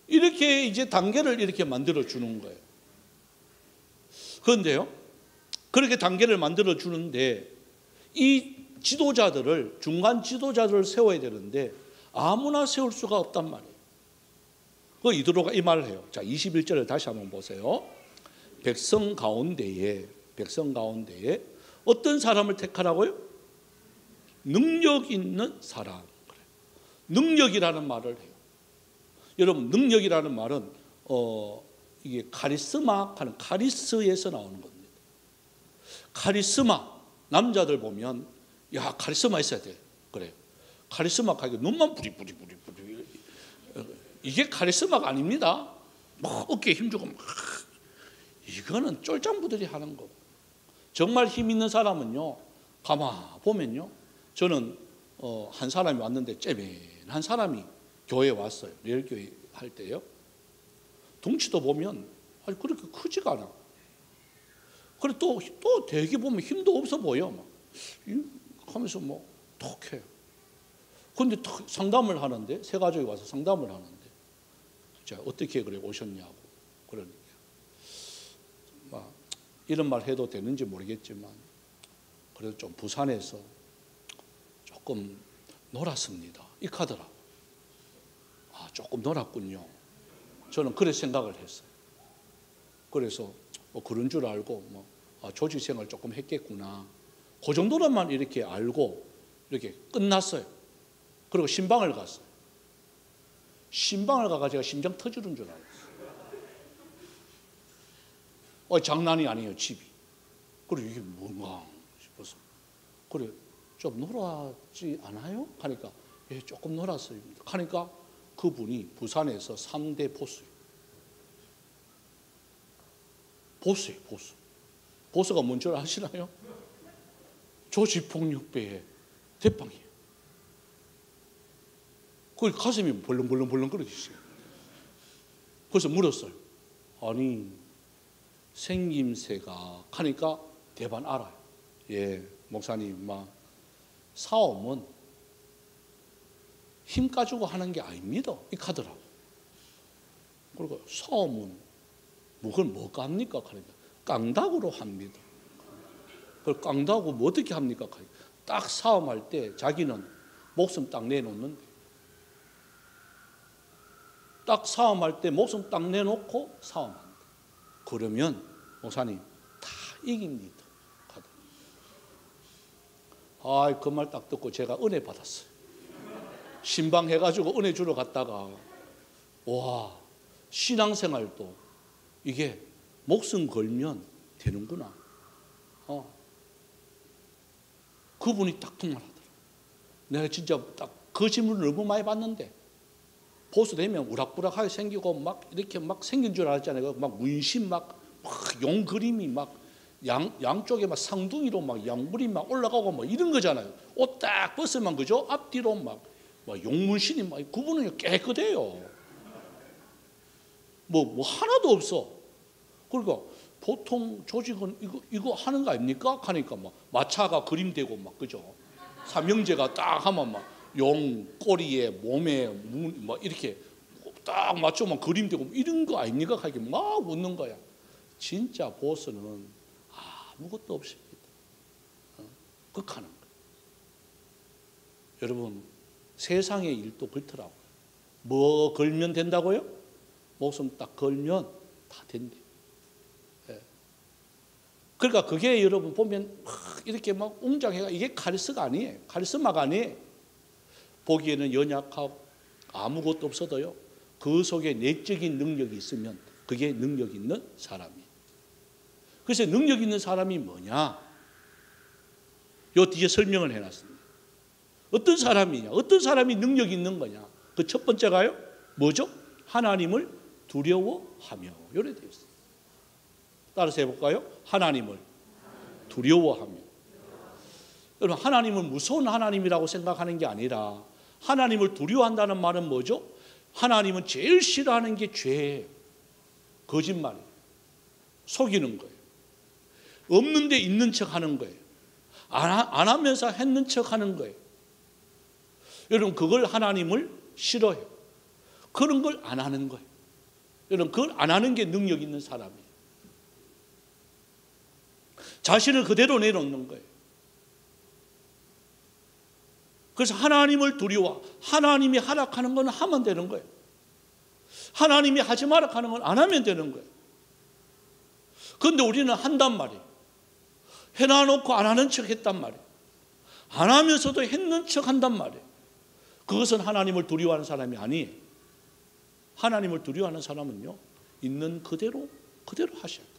이렇게 이제 단계를 이렇게 만들어 주는 거예요. 그런데요, 그렇게 단계를 만들어 주는데 이 지도자들을, 중간 지도자들을 세워야 되는데 아무나 세울 수가 없단 말이에요. 그 이드로가 이 말을 해요. 자, 21절을 다시 한번 보세요. 백성 가운데에 어떤 사람을 택하라고요? 능력 있는 사람. 능력이라는 말을 해요. 여러분, 능력이라는 말은 이게 카리스마 하는 카리스에서 나오는 겁니다. 카리스마, 남자들 보면 야, 카리스마 있어야 돼. 그래요. 카리스마 가게 눈만 부리부리 이게 카리스마가 아닙니다. 막 어깨에 힘주고 막 이거는 쫄장부들이 하는 거고. 정말 힘 있는 사람은요, 가만 보면요, 저는 한 사람이 왔는데 째맨한 사람이 교회에 왔어요. 리얼교회 할 때요. 덩치도 보면 아니 그렇게 크지가 않아. 그래 또 되게 보면 힘도 없어 보여. 막 하면서 뭐 톡해요. 그런데 상담을 하는데, 세 가족이 와서 상담을 하는데, 자, 어떻게 그래 오셨냐고. 그러니까 막 이런 말 해도 되는지 모르겠지만 그래도 좀 부산에서 조금 놀았습니다. 이 카더라고. 아, 조금 놀았군요. 저는 그래 생각을 했어요. 그래서 뭐 그런 줄 알고 조직 생활 조금 했겠구나. 그 정도로만 이렇게 알고 이렇게 끝났어요. 그리고 신방을 갔어요. 신방을 가가 제가 심장 터지는 줄 알았어요. 장난이 아니에요, 집이. 그리고 이게 뭔가 싶어서. 그래, 좀 놀았지 않아요? 하니까 예, 조금 놀았어요. 하니까 그분이 부산에서 3대 보수예요. 보수예요, 보수. 보수가 뭔 줄 아시나요? 조직폭력배의 대빵이에요. 그 가슴이 벌렁벌렁 끓어지어요. 그래서 물었어요. 아니, 생김새가 하니까 대반 알아요. 예, 목사님, 싸움은 힘 가지고 하는 게 아닙니다. 이 카드라고. 그리고 싸움은 그걸 뭐가 합니까? 깡다구로 합니다. 그걸 깡다구 뭐 어떻게 합니까? 딱 싸움할 때 자기는 목숨 딱 내놓는데, 딱 싸움할 때 목숨 딱 내놓고 싸움한다. 그러면 목사님 다 이깁니다. 그 말 딱 듣고 제가 은혜 받았어요. 신방해가지고 은혜 주러 갔다가 와, 신앙생활도 이게 목숨 걸면 되는구나. 그분이 딱 그 말 하더라고요. 내가 진짜 딱 그 질문을 너무 많이 받는데, 보수 되면 우락부락하게 생기고 막 이렇게 막 생긴 줄 알았잖아요. 막 문신 막 용 그림이 막 양쪽에 막 상둥이로 막 양물이 막 올라가고 뭐 이런 거잖아요. 옷 딱 벗으면 그죠? 앞뒤로 막 용문신이 막, 그분은 깨끗해요. 뭐 하나도 없어. 그러니까 보통 조직은 이거 하는 거 아닙니까? 하니까 막 마차가 그림되고 막 그죠? 삼형제가 딱 하면 막 용 꼬리에 몸에 막 이렇게 딱 맞추면 그림되고 이런 거 아닙니까? 하게 막 웃는 거야. 진짜 보스는 아무것도 없습니다. 극하는 거예요. 여러분, 세상의 일도 그렇더라고요. 뭐 걸면 된다고요? 목숨 딱 걸면 다 된대요. 그러니까 그게 여러분 보면 이렇게 막 웅장해가, 이게 카리스마가 아니에요. 카리스마가 아니에요. 보기에는 연약하고 아무것도 없어도요, 그 속에 내적인 능력이 있으면 그게 능력 있는 사람이에요. 그래서 능력 있는 사람이 뭐냐? 요 뒤에 설명을 해놨습니다. 어떤 사람이냐? 어떤 사람이 능력 있는 거냐? 그 첫 번째가요, 뭐죠? 하나님을 두려워하며. 요래 되어 있어요. 따라서 해볼까요? 하나님을 두려워하며. 여러분, 하나님을 무서운 하나님이라고 생각하는 게 아니라, 하나님을 두려워한다는 말은 뭐죠? 하나님은 제일 싫어하는 게 죄예요. 거짓말이에요. 속이는 거예요. 없는데 있는 척 하는 거예요. 안 하면서 했는 척 하는 거예요. 여러분, 그걸 하나님을 싫어해요. 그런 걸 안 하는 거예요. 여러분, 그걸 안 하는 게 능력 있는 사람이에요. 자신을 그대로 내놓는 거예요. 그래서 하나님을 두려워. 하나님이 하락하는 건 하면 되는 거예요. 하나님이 하지 마라 하는 건 안 하면 되는 거예요. 그런데 우리는 한단 말이에요. 해놔놓고 안 하는 척 했단 말이에요. 안 하면서도 했는 척 한단 말이에요. 그것은 하나님을 두려워하는 사람이 아니에요. 하나님을 두려워하는 사람은요, 있는 그대로 하셔야 돼요.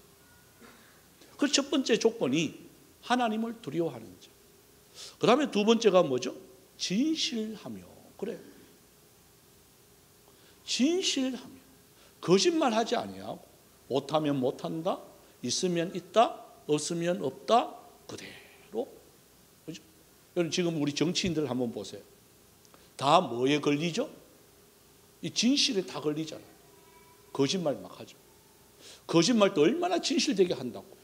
그 첫 번째 조건이 하나님을 두려워하는 자. 그 다음에 두 번째가 뭐죠? 진실하며. 그래요. 진실하며. 거짓말하지 아니하고, 못하면 못한다, 있으면 있다, 없으면 없다, 그대로. 그죠? 여러분, 지금 우리 정치인들 한번 보세요. 다 뭐에 걸리죠? 이 진실에 다 걸리잖아요. 거짓말 막 하죠. 거짓말도 얼마나 진실되게 한다고.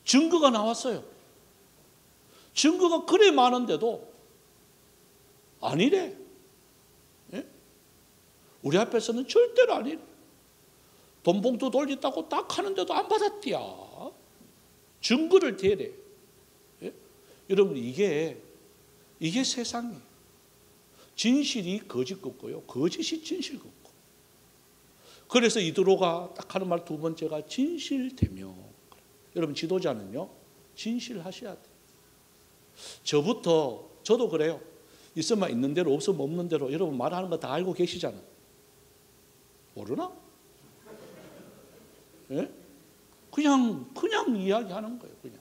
증거가 나왔어요. 증거가 그래 많은데도 아니래. 예? 우리 앞에서는 절대로 아니래. 돈 봉투 돌렸다고 딱 하는데도 안 받았디야. 증거를 대래. 예? 여러분, 이게 세상이에요. 진실이 거짓 같고요, 거짓이 진실 같고. 그래서 이드로가 딱 하는 말 두 번째가 진실되며. 여러분, 지도자는요, 진실하셔야 돼요. 저도 그래요. 있으면 있는 대로, 없으면 없는 대로. 여러분, 말하는 거 다 알고 계시잖아요. 모르나? 예? 그냥 이야기하는 거예요. 그냥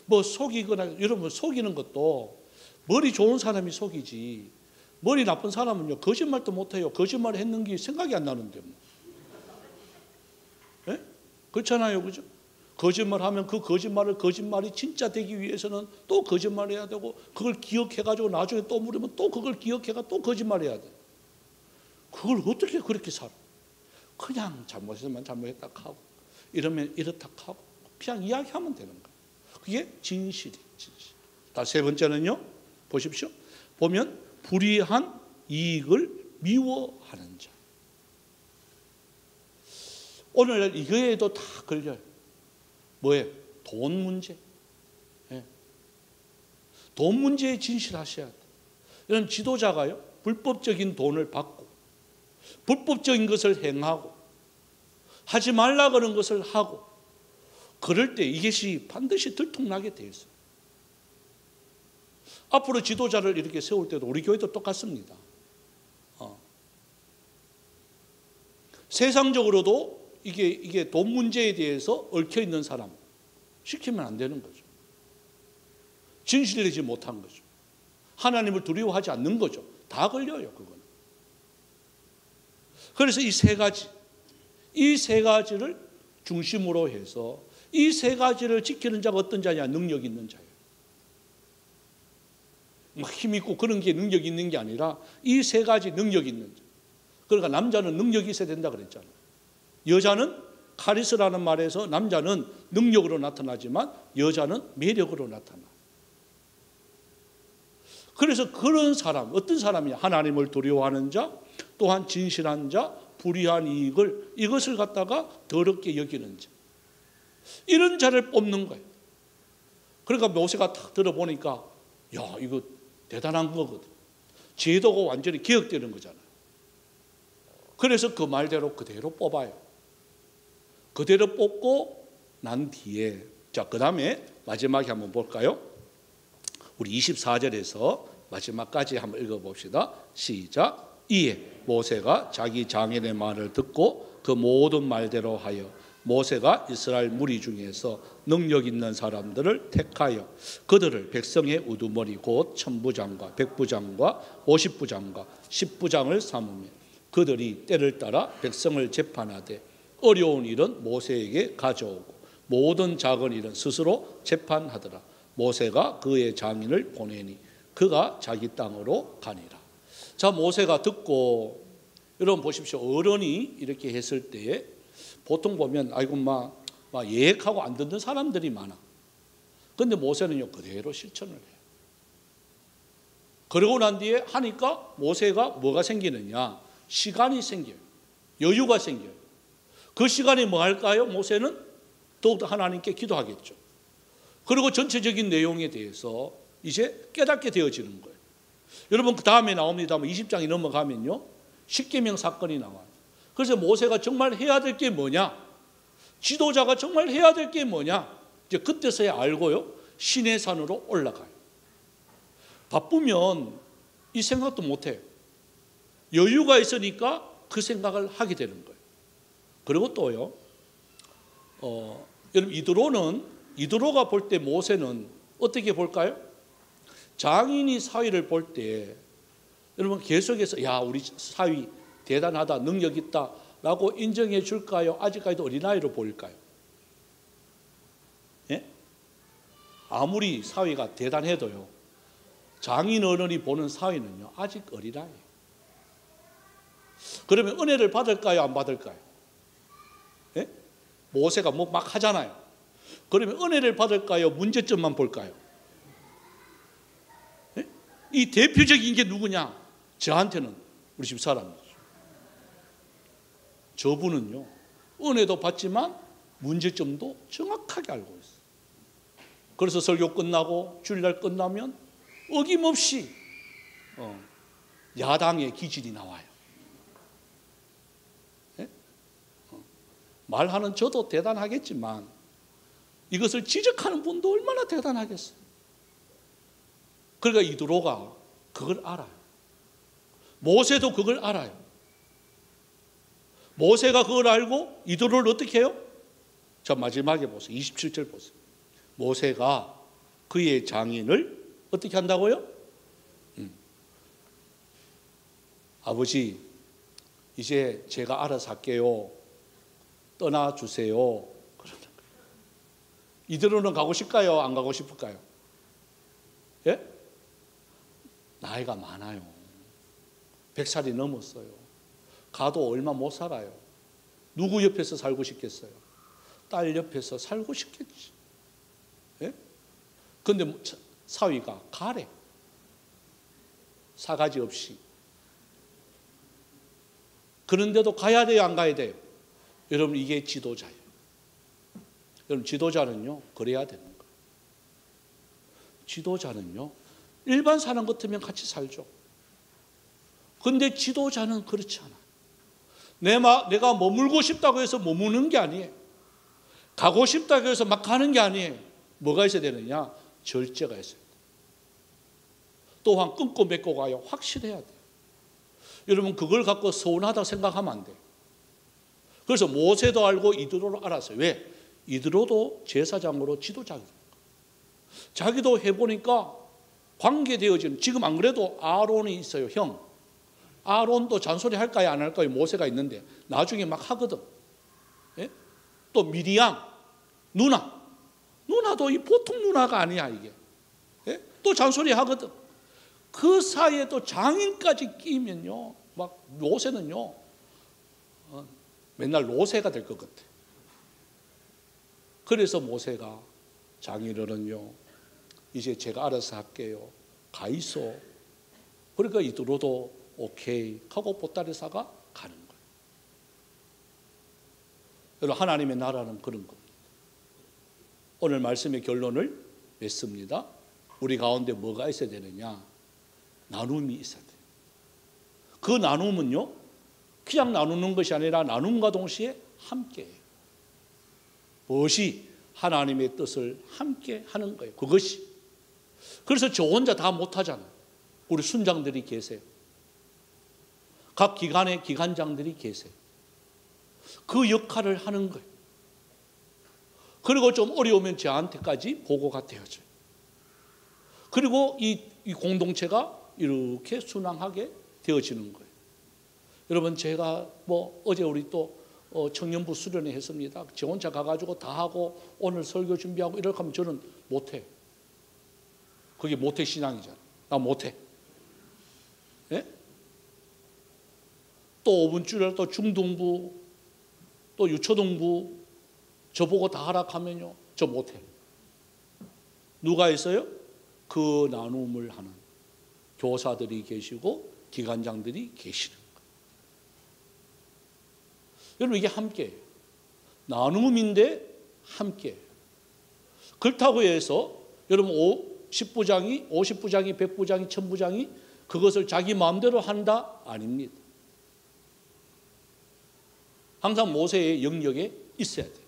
뭐 속이거나. 여러분, 속이는 것도 머리 좋은 사람이 속이지, 머리 나쁜 사람은요, 거짓말도 못해요. 거짓말을 했는 게 생각이 안 나는데 뭐. 예? 그렇잖아요, 그죠? 거짓말하면 그 거짓말이 진짜 되기 위해서는 또 거짓말해야 되고, 그걸 기억해가지고 나중에 또 물으면 또 그걸 기억해가 또 거짓말해야 돼. 그걸 어떻게 그렇게 살아? 그냥 잘못했으면 잘못했다 하고, 이러면 이렇다 하고, 그냥 이야기하면 되는 거예요. 그게 진실이. 진실. 세 번째는요, 보십시오. 보면 불이한 이익을 미워하는 자. 오늘날 이거에도 다 걸려요. 뭐예요? 돈 문제. 예. 돈 문제에 진실하셔야 돼요. 이런 지도자가요, 불법적인 돈을 받고 불법적인 것을 행하고 하지 말라 그런 것을 하고 그럴 때 이것이 반드시 들통나게 되어 있어요. 앞으로 지도자를 이렇게 세울 때도 우리 교회도 똑같습니다. 세상적으로도 이게 돈 문제에 대해서 얽혀 있는 사람 시키면 안 되는 거죠. 진실되지 못한 거죠. 하나님을 두려워하지 않는 거죠. 다 걸려요, 그거는. 그래서 이 세 가지를 중심으로 해서 이 세 가지를 지키는 자가 어떤 자냐? 능력 있는 자예요. 힘 있고 그런 게 능력 있는 게 아니라 이 세 가지 능력 있는 자. 그러니까 남자는 능력이 있어야 된다 그랬잖아요. 여자는 카리스라는 말에서 남자는 능력으로 나타나지만 여자는 매력으로 나타나. 그래서 그런 사람, 어떤 사람이냐? 하나님을 두려워하는 자, 또한 진실한 자, 불의한 이것을 갖다가 더럽게 여기는 자. 이런 자를 뽑는 거예요. 그러니까 모세가 딱 들어보니까 야, 이거 대단한 거거든. 제도가 완전히 개혁되는 거잖아요. 그래서 그 말대로 그대로 뽑아요. 그대로 뽑고 난 뒤에 자, 그 다음에 마지막에 한번 볼까요? 우리 24절에서 마지막까지 한번 읽어봅시다. 시작. 이에 모세가 자기 장인의 말을 듣고 그 모든 말대로 하여 모세가 이스라엘 무리 중에서 능력 있는 사람들을 택하여 그들을 백성의 우두머리 곧 천부장과 백부장과 50부장과 10부장을 삼으며 그들이 때를 따라 백성을 재판하되 어려운 일은 모세에게 가져오고 모든 작은 일은 스스로 재판하더라. 모세가 그의 장인을 보내니 그가 자기 땅으로 가니라. 자, 모세가 듣고, 여러분 보십시오. 어른이 이렇게 했을 때에 보통 보면 아이고 막 예약하고 안 듣는 사람들이 많아. 그런데 모세는요 그대로 실천을 해요. 그러고 난 뒤에 하니까 모세가 뭐가 생기느냐? 시간이 생겨요. 여유가 생겨요. 그 시간에 뭐 할까요? 모세는 더욱더 하나님께 기도하겠죠. 그리고 전체적인 내용에 대해서 이제 깨닫게 되어지는 거예요. 여러분 그 다음에 나옵니다. 20장이 넘어가면요 십계명 사건이 나와요. 그래서 모세가 정말 해야 될 게 뭐냐? 지도자가 정말 해야 될 게 뭐냐? 이제 그때서야 알고요 시내산으로 올라가요. 바쁘면 이 생각도 못해요. 여유가 있으니까 그 생각을 하게 되는 거예요. 그리고 또요 여러분 이드로가 볼 때 모세는 어떻게 볼까요? 장인이 사위를 볼 때 여러분 계속해서 야 우리 사위 대단하다 능력 있다 라고 인정해 줄까요? 아직까지도 어린아이로 보일까요? 예? 아무리 사위가 대단해도요 장인 어른이 보는 사위는요 아직 어린아이예요. 그러면 은혜를 받을까요? 안 받을까요? 예? 모세가 뭐 막 하잖아요. 그러면 은혜를 받을까요? 문제점만 볼까요? 예? 이 대표적인 게 누구냐? 저한테는 우리 집 사람이죠. 저분은요 은혜도 받지만 문제점도 정확하게 알고 있어요. 그래서 설교 끝나고 주일날 끝나면 어김없이 야당의 기질이 나와요. 네? 말하는 저도 대단하겠지만 이것을 지적하는 분도 얼마나 대단하겠어요. 그러니까 이드로가 그걸 알아요. 모세도 그걸 알아요. 모세가 그걸 알고 이드로를 어떻게 해요? 자, 마지막에 보세요. 27절 보세요. 모세가 그의 장인을 어떻게 한다고요? 아버지, 이제 제가 알아서 할게요. 떠나주세요. 그러는 거예요. 이드로는 가고 싶을까요? 안 가고 싶을까요? 예? 나이가 많아요. 100살이 넘었어요. 가도 얼마 못 살아요. 누구 옆에서 살고 싶겠어요? 딸 옆에서 살고 싶겠지. 예? 근데 사위가 가래. 사가지 없이. 그런데도 가야 돼요, 안 가야 돼요? 여러분, 이게 지도자예요. 여러분, 지도자는요, 그래야 되는 거예요. 지도자는요, 일반 사람 같으면 같이 살죠. 근데 지도자는 그렇지 않아요. 내가 머물고 싶다고 해서 머무는 게 아니에요. 가고 싶다고 해서 막 가는 게 아니에요. 뭐가 있어야 되느냐? 절제가 있어야 돼요. 또한 끊고 맺고 가요. 확실해야 돼요. 여러분, 그걸 갖고 서운하다고 생각하면 안 돼요. 그래서 모세도 알고 이드로도 알았어요. 왜? 이드로도 제사장으로 지도자입니다. 자기도 해보니까 관계되어지는, 지금 안 그래도 아론이 있어요, 형. 아론도 잔소리 할까요, 안 할까요? 모세가 있는데 나중에 막 하거든. 예? 또 미리암 누나도 이 보통 누나가 아니야, 이게. 예? 또 잔소리 하거든. 그 사이에 또 장인까지 끼면요, 막 모세는요, 맨날 노새가 될 것 같아. 그래서 모세가 장인어른요, 이제 제가 알아서 할게요. 가 있어. 그러니까 이드로도 오케이 하고 보따리 싸가 가는 거예요. 여러분, 하나님의 나라는 그런 겁니다. 오늘 말씀의 결론을 맺습니다. 우리 가운데 뭐가 있어야 되느냐? 나눔이 있어야 돼요. 그 나눔은요, 그냥 나누는 것이 아니라 나눔과 동시에 함께해요. 무엇이? 하나님의 뜻을 함께 하는 거예요. 그것이. 그래서 저 혼자 다 못하잖아요. 우리 순장들이 계세요. 각 기관의 기관장들이 계세요. 그 역할을 하는 거예요. 그리고 좀 어려우면 저한테까지 보고가 되어져요. 그리고 이 공동체가 이렇게 순항하게 되어지는 거예요. 여러분, 제가 어제 우리 또 청년부 수련회 했습니다. 저 혼자 가가지고 다 하고 오늘 설교 준비하고 이렇게 하면 저는 못해. 그게 모태 신앙이잖아. 나 못해. 예? 또 5분 줄을 또 중등부 또 유초등부 저보고 다 하라 하면요, 저 못해. 누가 있어요? 그 나눔을 하는 교사들이 계시고 기관장들이 계시는 거예요. 여러분, 이게 함께예요. 나눔인데 함께예요. 그렇다고 해서 여러분 10부장이 50부장이 100부장이 1000부장이 그것을 자기 마음대로 한다? 아닙니다. 항상 모세의 영역에 있어야 돼요.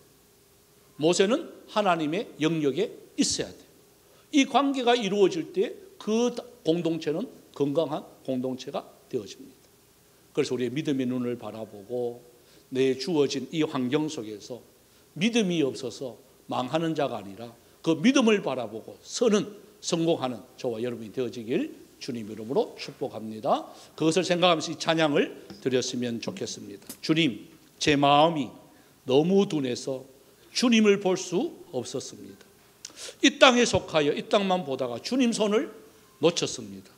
모세는 하나님의 영역에 있어야 돼요. 이 관계가 이루어질 때 그 공동체는 건강한 공동체가 되어집니다. 그래서 우리의 믿음의 눈을 바라보고 내 주어진 이 환경 속에서 믿음이 없어서 망하는 자가 아니라 그 믿음을 바라보고 서는 성공하는 저와 여러분이 되어지길 주님 이름으로 축복합니다. 그것을 생각하면서 이 찬양을 드렸으면 좋겠습니다. 주님, 제 마음이 너무 둔해서 주님을 볼 수 없었습니다. 이 땅에 속하여 이 땅만 보다가 주님 손을 놓쳤습니다.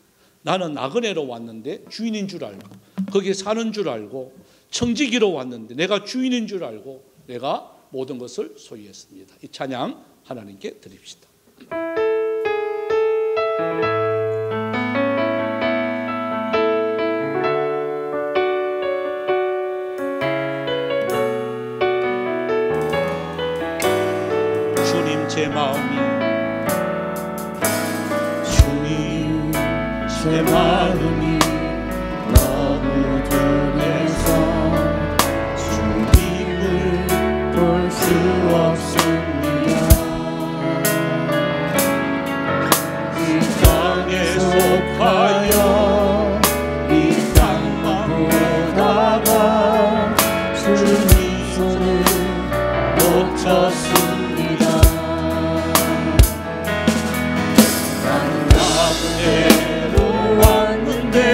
나는 나그네로 왔는데 주인인 줄 알고 거기에 사는 줄 알고 청지기로 왔는데 내가 주인인 줄 알고 내가 모든 것을 소유했습니다. 이 찬양 하나님께 드립시다. 주님, 제 마음이 내 마음이 너무 둔해서 주님을 볼 수 없습니다. 이 땅에 속하여 이 땅만 보다가 주님 손을 놓쳤습니다. 나는 나그네 왔는데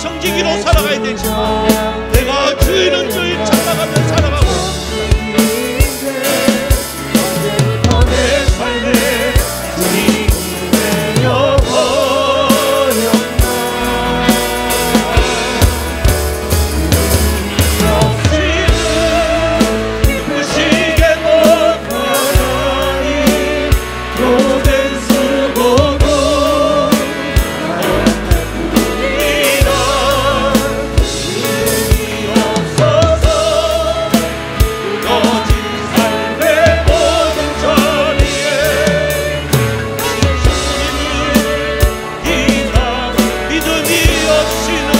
정직이로 살아가야 되지만 내가 주인은 줄 찾아가며 살아가고 언제부터 내 삶에 주인이 되어버렸나. 없이는 기쁘시게 못하나니 고된 수고도 나였나이다. 이름이 없어서 무너진 삶의 모든 자리에 주님을 믿음이 없이는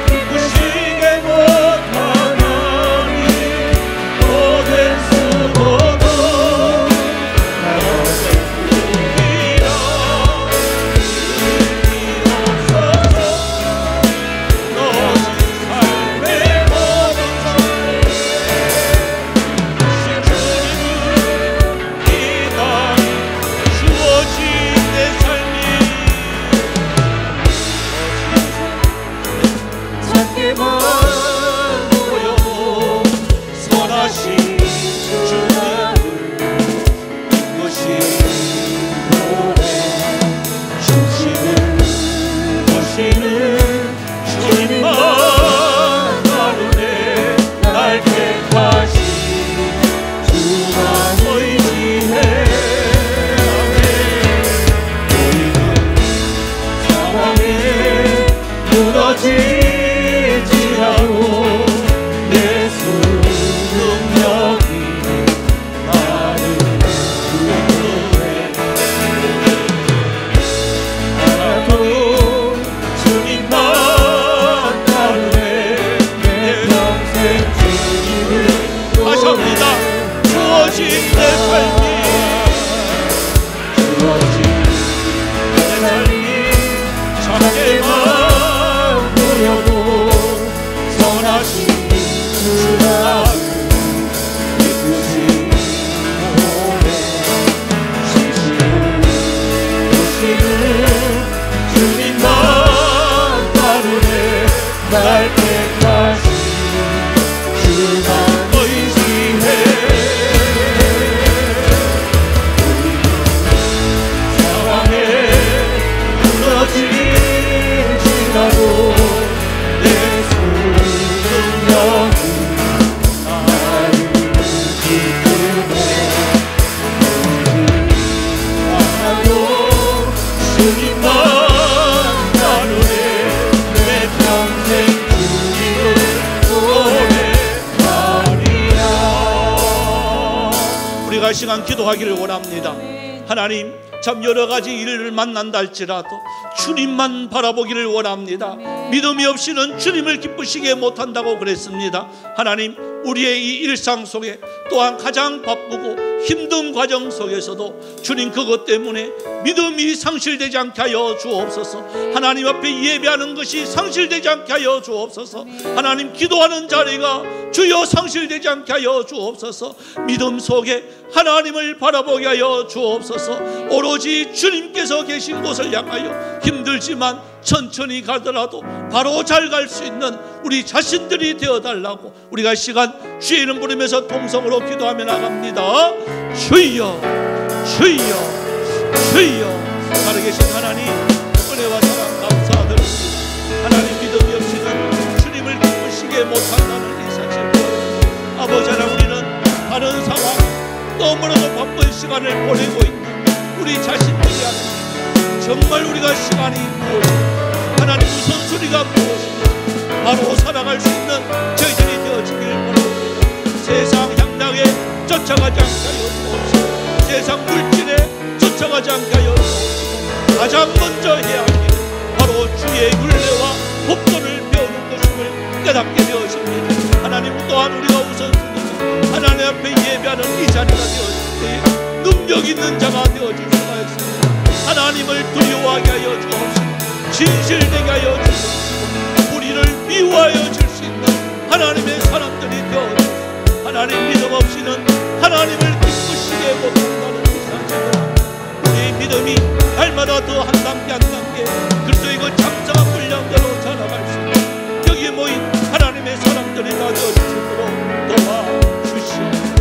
기쁘시게 못하나니 고된 수고도 나였나이다. 이름이 없어서 무너진 삶의 모든 자리에 주어진 내 삶이 작게만 보여도 선하신 주님을 믿으신 노래 중심을 보시는 주님만 나누네. 날 택하신 주만 의지해. 우리는 상황에 무너지지 않고 예수 능력이 나를 구원해. 하나도 주님만 따르네. 내 평생 주님을 다시 합니다. 주어진 내 삶이 주어진 내 삶이 작게만 보여도 선하신 주가 믿으신 몸에 진실을 보시는 주님만 따르네. 날 택하신 주만 의지해. 상황에 무너지지라도 예수 능력이 나를 이끄네. 하나도 주님만 나누네. 내 평생 주님을 고백하리라. 우리가 이 시간 기도하기를 원합니다. 하나님, 참 여러 가지 일을 만난다 할지라도 주님만 바라보기를 원합니다. 믿음이 없이는 주님을 기쁘시게 못한다고 그랬습니다. 하나님, 우리의 이 일상 속에 또한 가장 바쁘고 힘든 과정 속에서도 주님 그것 때문에 믿음이 상실되지 않게 하여 주옵소서. 하나님 앞에 예배하는 것이 상실되지 않게 하여 주옵소서. 하나님, 기도하는 자리가 주여 상실되지 않게 하여 주옵소서. 믿음 속에 하나님을 바라보게 하여 주옵소서. 오로지 주님께서 계신 곳을 향하여 힘들지만 천천히 가더라도 바로 잘 갈 수 있는 우리 자신들이 되어달라고 우리가 이 시간 주의 이름 부르면서 통성으로 기도하며 나갑니다. 주여 주여 주여. 살아계신 하나님, 은혜와 사랑 감사드립니다. 하나님, 믿음이 없이는 주님을 기쁘시게 못한다는 이 사실, 아버지 하나님, 우리는 다른 상황 너무나도 바쁜 시간을 보내고 있는 우리 자신들이 아닙니다. 정말 우리가 시간이 무엇인가, 하나님 우선순위가 무엇인가 바로 살아갈 수 있는 저희들이 되어지기를 원합니다. 세상 향락에 쫓아가지 않게 하여 주옵소서. 세상 물질에 쫓아가지 않게 하여 주옵소서. 가장 먼저 해야 할 일은 바로 주의 율례와 법도를 배우는 것임을 깨닫게 되어집니다. 하나님, 또한 우리가 우선순위는 하나님 앞에 예배하는 이 자리가 되어질 때에 능력 있는 자가 되어질 수가 있습니다. 하나님을 두려워하게 하여 주옵시고 진실되게 하여 주옵시고 우리를 미워하여 줄 수 있는 하나님의 사람들이 되어주옵소서. 하나님, 믿음 없이는 하나님을 기쁘시게 못한다는 이 사실을 우리의 믿음이 날마다 날마다 더 한 단계 한 단계 그리스도의 그 장성한 분량대로 자라갈 수 있는 여기에 모인 하나님의 사람들이 다 되어 수 있도록 도와주시옵소서.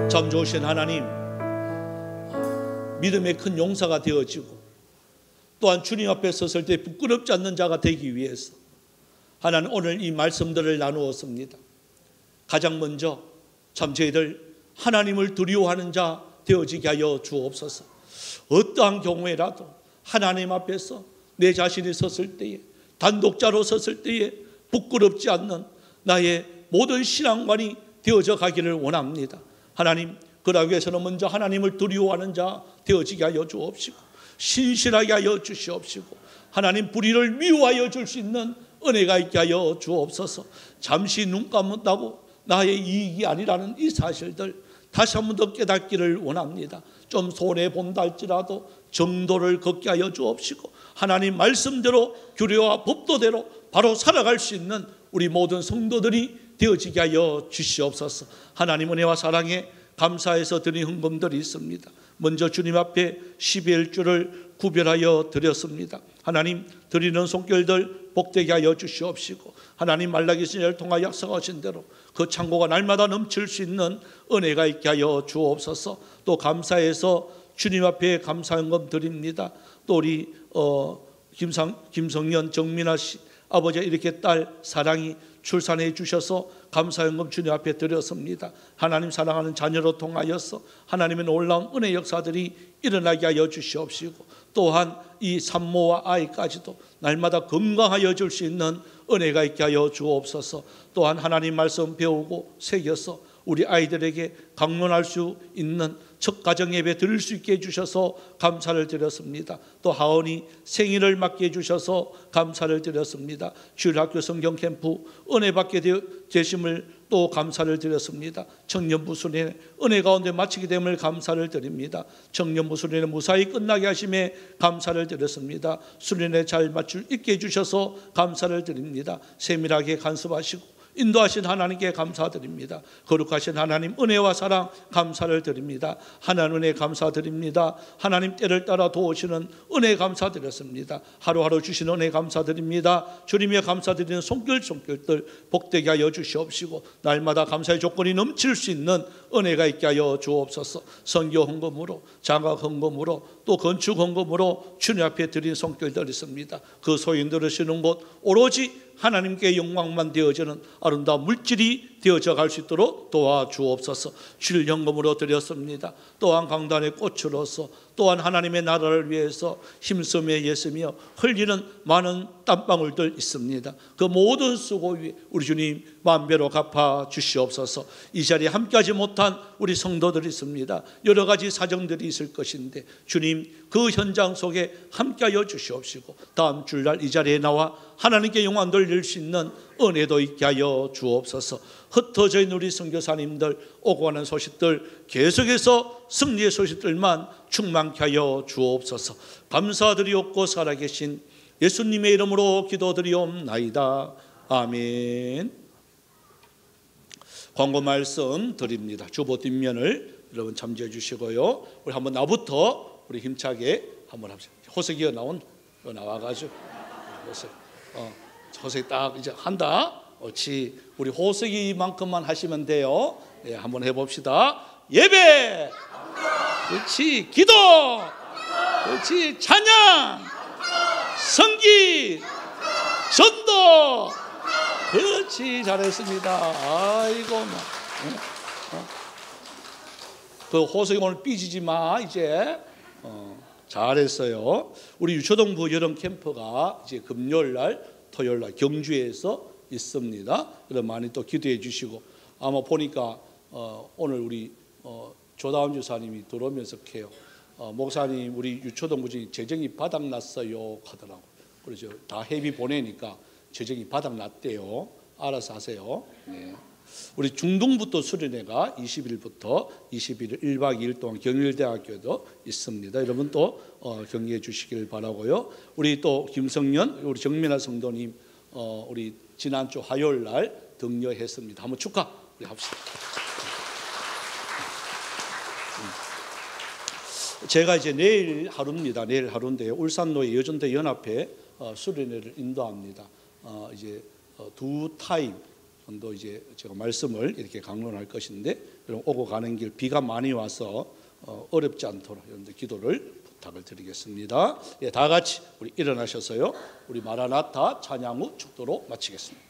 참 좋으신 하나님, 믿음의 큰 용사가 되어지고 또한 주님 앞에 섰을 때 부끄럽지 않는 자가 되기 위해서 하나님 오늘 이 말씀들을 나누었습니다. 가장 먼저 참 저희들 하나님을 두려워하는 자 되어지게 하여 주옵소서. 어떠한 경우에라도 하나님 앞에서 내 자신이 섰을 때에, 단독자로 섰을 때에 부끄럽지 않는 나의 모든 신앙관이 되어져 가기를 원합니다. 하나님, 그러기 위해서는 먼저 하나님을 두려워하는 자 되어지게 하여 주옵시고 신실하게 하여 주시옵시고 하나님 불의를 미워하여 줄 수 있는 은혜가 있게 하여 주옵소서. 잠시 눈 감았다고 나의 이익이 아니라는 이 사실들 다시 한 번 더 깨닫기를 원합니다. 좀 손해본다 할지라도 정도를 걷게 하여 주옵시고 하나님 말씀대로 규례와 법도대로 바로 살아갈 수 있는 우리 모든 성도들이 되어지게 하여 주시옵소서. 하나님 은혜와 사랑에 감사해서 드린 헌금들이 있습니다. 먼저 주님 앞에 12일주를 구별하여 드렸습니다. 하나님 드리는 손길들 복되게 하여 주시옵시고 하나님 말라기 신을 통하여 약속하신 대로 그 창고가 날마다 넘칠 수 있는 은혜가 있게 하여 주옵소서. 또 감사해서 주님 앞에 감사헌금 드립니다. 또 우리 김성년 정민아 씨 아버지가 이렇게 딸 사랑이 출산해 주셔서 감사헌금 주님 앞에 드렸습니다. 하나님 사랑하는 자녀로 통하여서 하나님의 놀라운 은혜 역사들이 일어나게 하여 주시옵시고 또한 이 산모와 아이까지도 날마다 건강하여 줄 수 있는 은혜가 있게 하여 주옵소서. 또한 하나님 말씀 배우고 새겨서 우리 아이들에게 강론할 수 있는 첫 가정 예배 드릴 수 있게 해주셔서 감사를 드렸습니다. 또 하은이 생일을 맞게 해주셔서 감사를 드렸습니다. 주일학교 성경 캠프 은혜 받게 되심을 또 감사를 드렸습니다. 청년부 수련회 은혜 가운데 마치게 됨을 감사를 드립니다. 청년부 수련회 무사히 끝나게 하심에 감사를 드렸습니다. 수련회 잘 마칠 있게 해주셔서 감사를 드립니다. 세밀하게 간섭하시고 인도하신 하나님께 감사드립니다. 거룩하신 하나님 은혜와 사랑 감사를 드립니다. 하나님 은혜 감사드립니다. 하나님 때를 따라 도우시는 은혜 감사드렸습니다. 하루하루 주시는 은혜 감사드립니다. 주님의 감사드리는 손길들 복되게 하여 주시옵시고 날마다 감사의 조건이 넘칠 수 있는 은혜가 있게 하여 주옵소서. 선교 헌금으로 장학 헌금으로 또 건축 헌금으로 주님 앞에 드린 손길들 있습니다. 그 소인 들으시는 곳 오로지 하나님께 영광만 되어지는 아름다운 물질이 되어져 갈 수 있도록 도와주옵소서. 주일연금으로 드렸습니다. 또한 강단의 꽃으로서 또한 하나님의 나라를 위해서 힘쓰며 애쓰며 흘리는 많은 땀방울들 있습니다. 그 모든 수고 위에 우리 주님 만배로 갚아 주시옵소서. 이 자리에 함께하지 못한 우리 성도들이 있습니다. 여러 가지 사정들이 있을 것인데 주님 그 현장 속에 함께하여 주시옵시고 다음 주일날 이 자리에 나와 하나님께 영광 돌릴 수 있는 은혜도 있게 하여 주옵소서. 흩어져 있는 우리 선교사님들 오고 가는 소식들 계속해서 승리의 소식들만 충만케 하여 주옵소서. 감사드리옵고 살아계신 예수님의 이름으로 기도드리옵나이다. 아멘. 광고 말씀 드립니다. 주보 뒷면을 여러분 참조해 주시고요. 우리 한번 나부터 우리 힘차게 한번 합시다. 호석이가 나와가지고 호석이 딱 이제 한다. 옳지. 우리 호석이만큼만 하시면 돼요. 네, 한번 해봅시다. 예배. 그렇지. 기도. 그렇지. 찬양. 성기. 전도. 그렇지. 잘했습니다. 아이고 그 호석이 오늘 삐지지 마 이제. 잘했어요. 우리 유초동부 여름 캠프가 이제 금요일날 토요일날 경주에서 있습니다. 그럼 많이 또 기도해 주시고 아마 보니까 오늘 우리 조다운 주사님이 들어오면서 해요. 목사님 우리 유초동부 중에 재정이 바닥났어요 하더라고. 그래서 다 회비 보내니까 재정이 바닥났대요. 알아서 하세요. 네. 우리 중동부터 수련회가 20일부터 21일 1박 2일 동안 경일대학교도 있습니다. 여러분 또 경의해 주시길 바라고요. 우리 또 김성년 우리 정민아 성도님 우리 지난주 화요일 날 등려했습니다. 한번 축하 우리 합시다. 제가 이제 내일 하루입니다. 내일 하루인데 울산노예 여전대 연합회 수련회를 인도합니다. 이제 2타임 정도 이제 제가 말씀을 이렇게 강론할 것인데, 여러분 오고 가는 길 비가 많이 와서 어렵지 않도록 여러분들 기도를 부탁을 드리겠습니다. 예, 다 같이 우리 일어나셔서요, 우리 마라나타 찬양 후 축도로 마치겠습니다.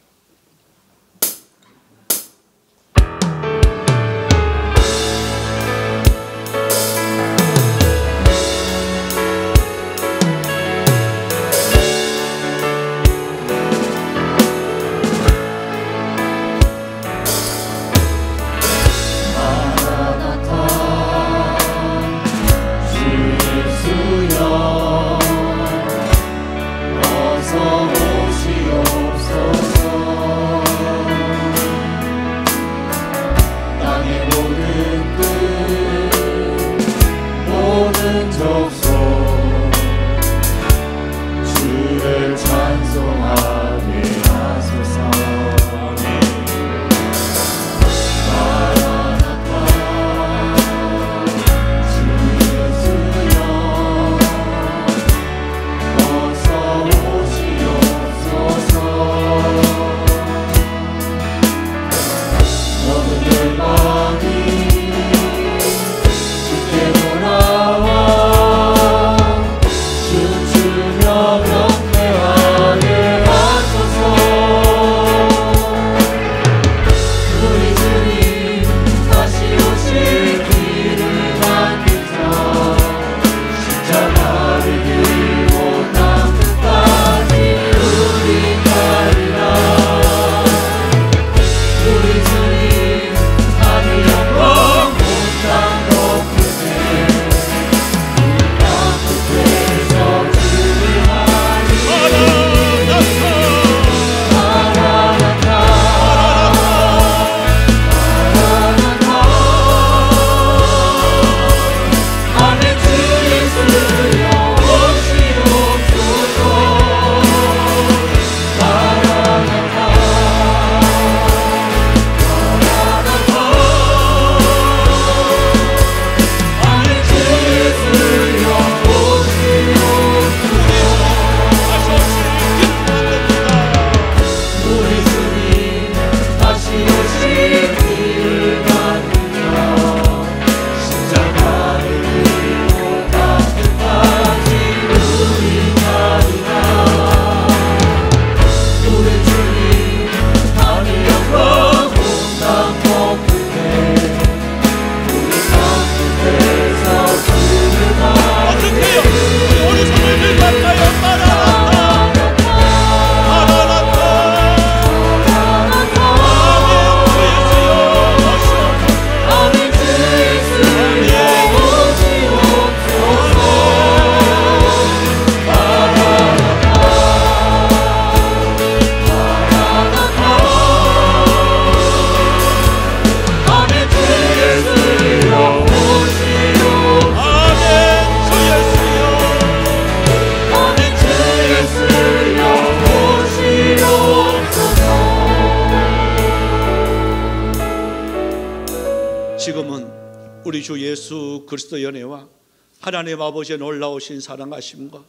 우리 주 예수 그리스도 연애와 하나님 아버지의 놀라우신 사랑하심과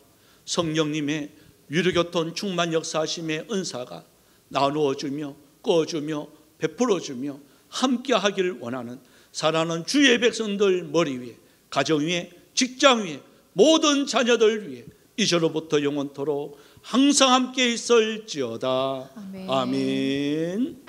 성령님의 유료교통 충만 역사하심의 은사가 나누어주며 꺼주며 베풀어주며 함께하기를 원하는 사랑하는 주의 백성들 머리 위에, 가정 위에, 직장 위에, 모든 자녀들 위에 이제로부터 영원토록 항상 함께 있을지어다. 아멘.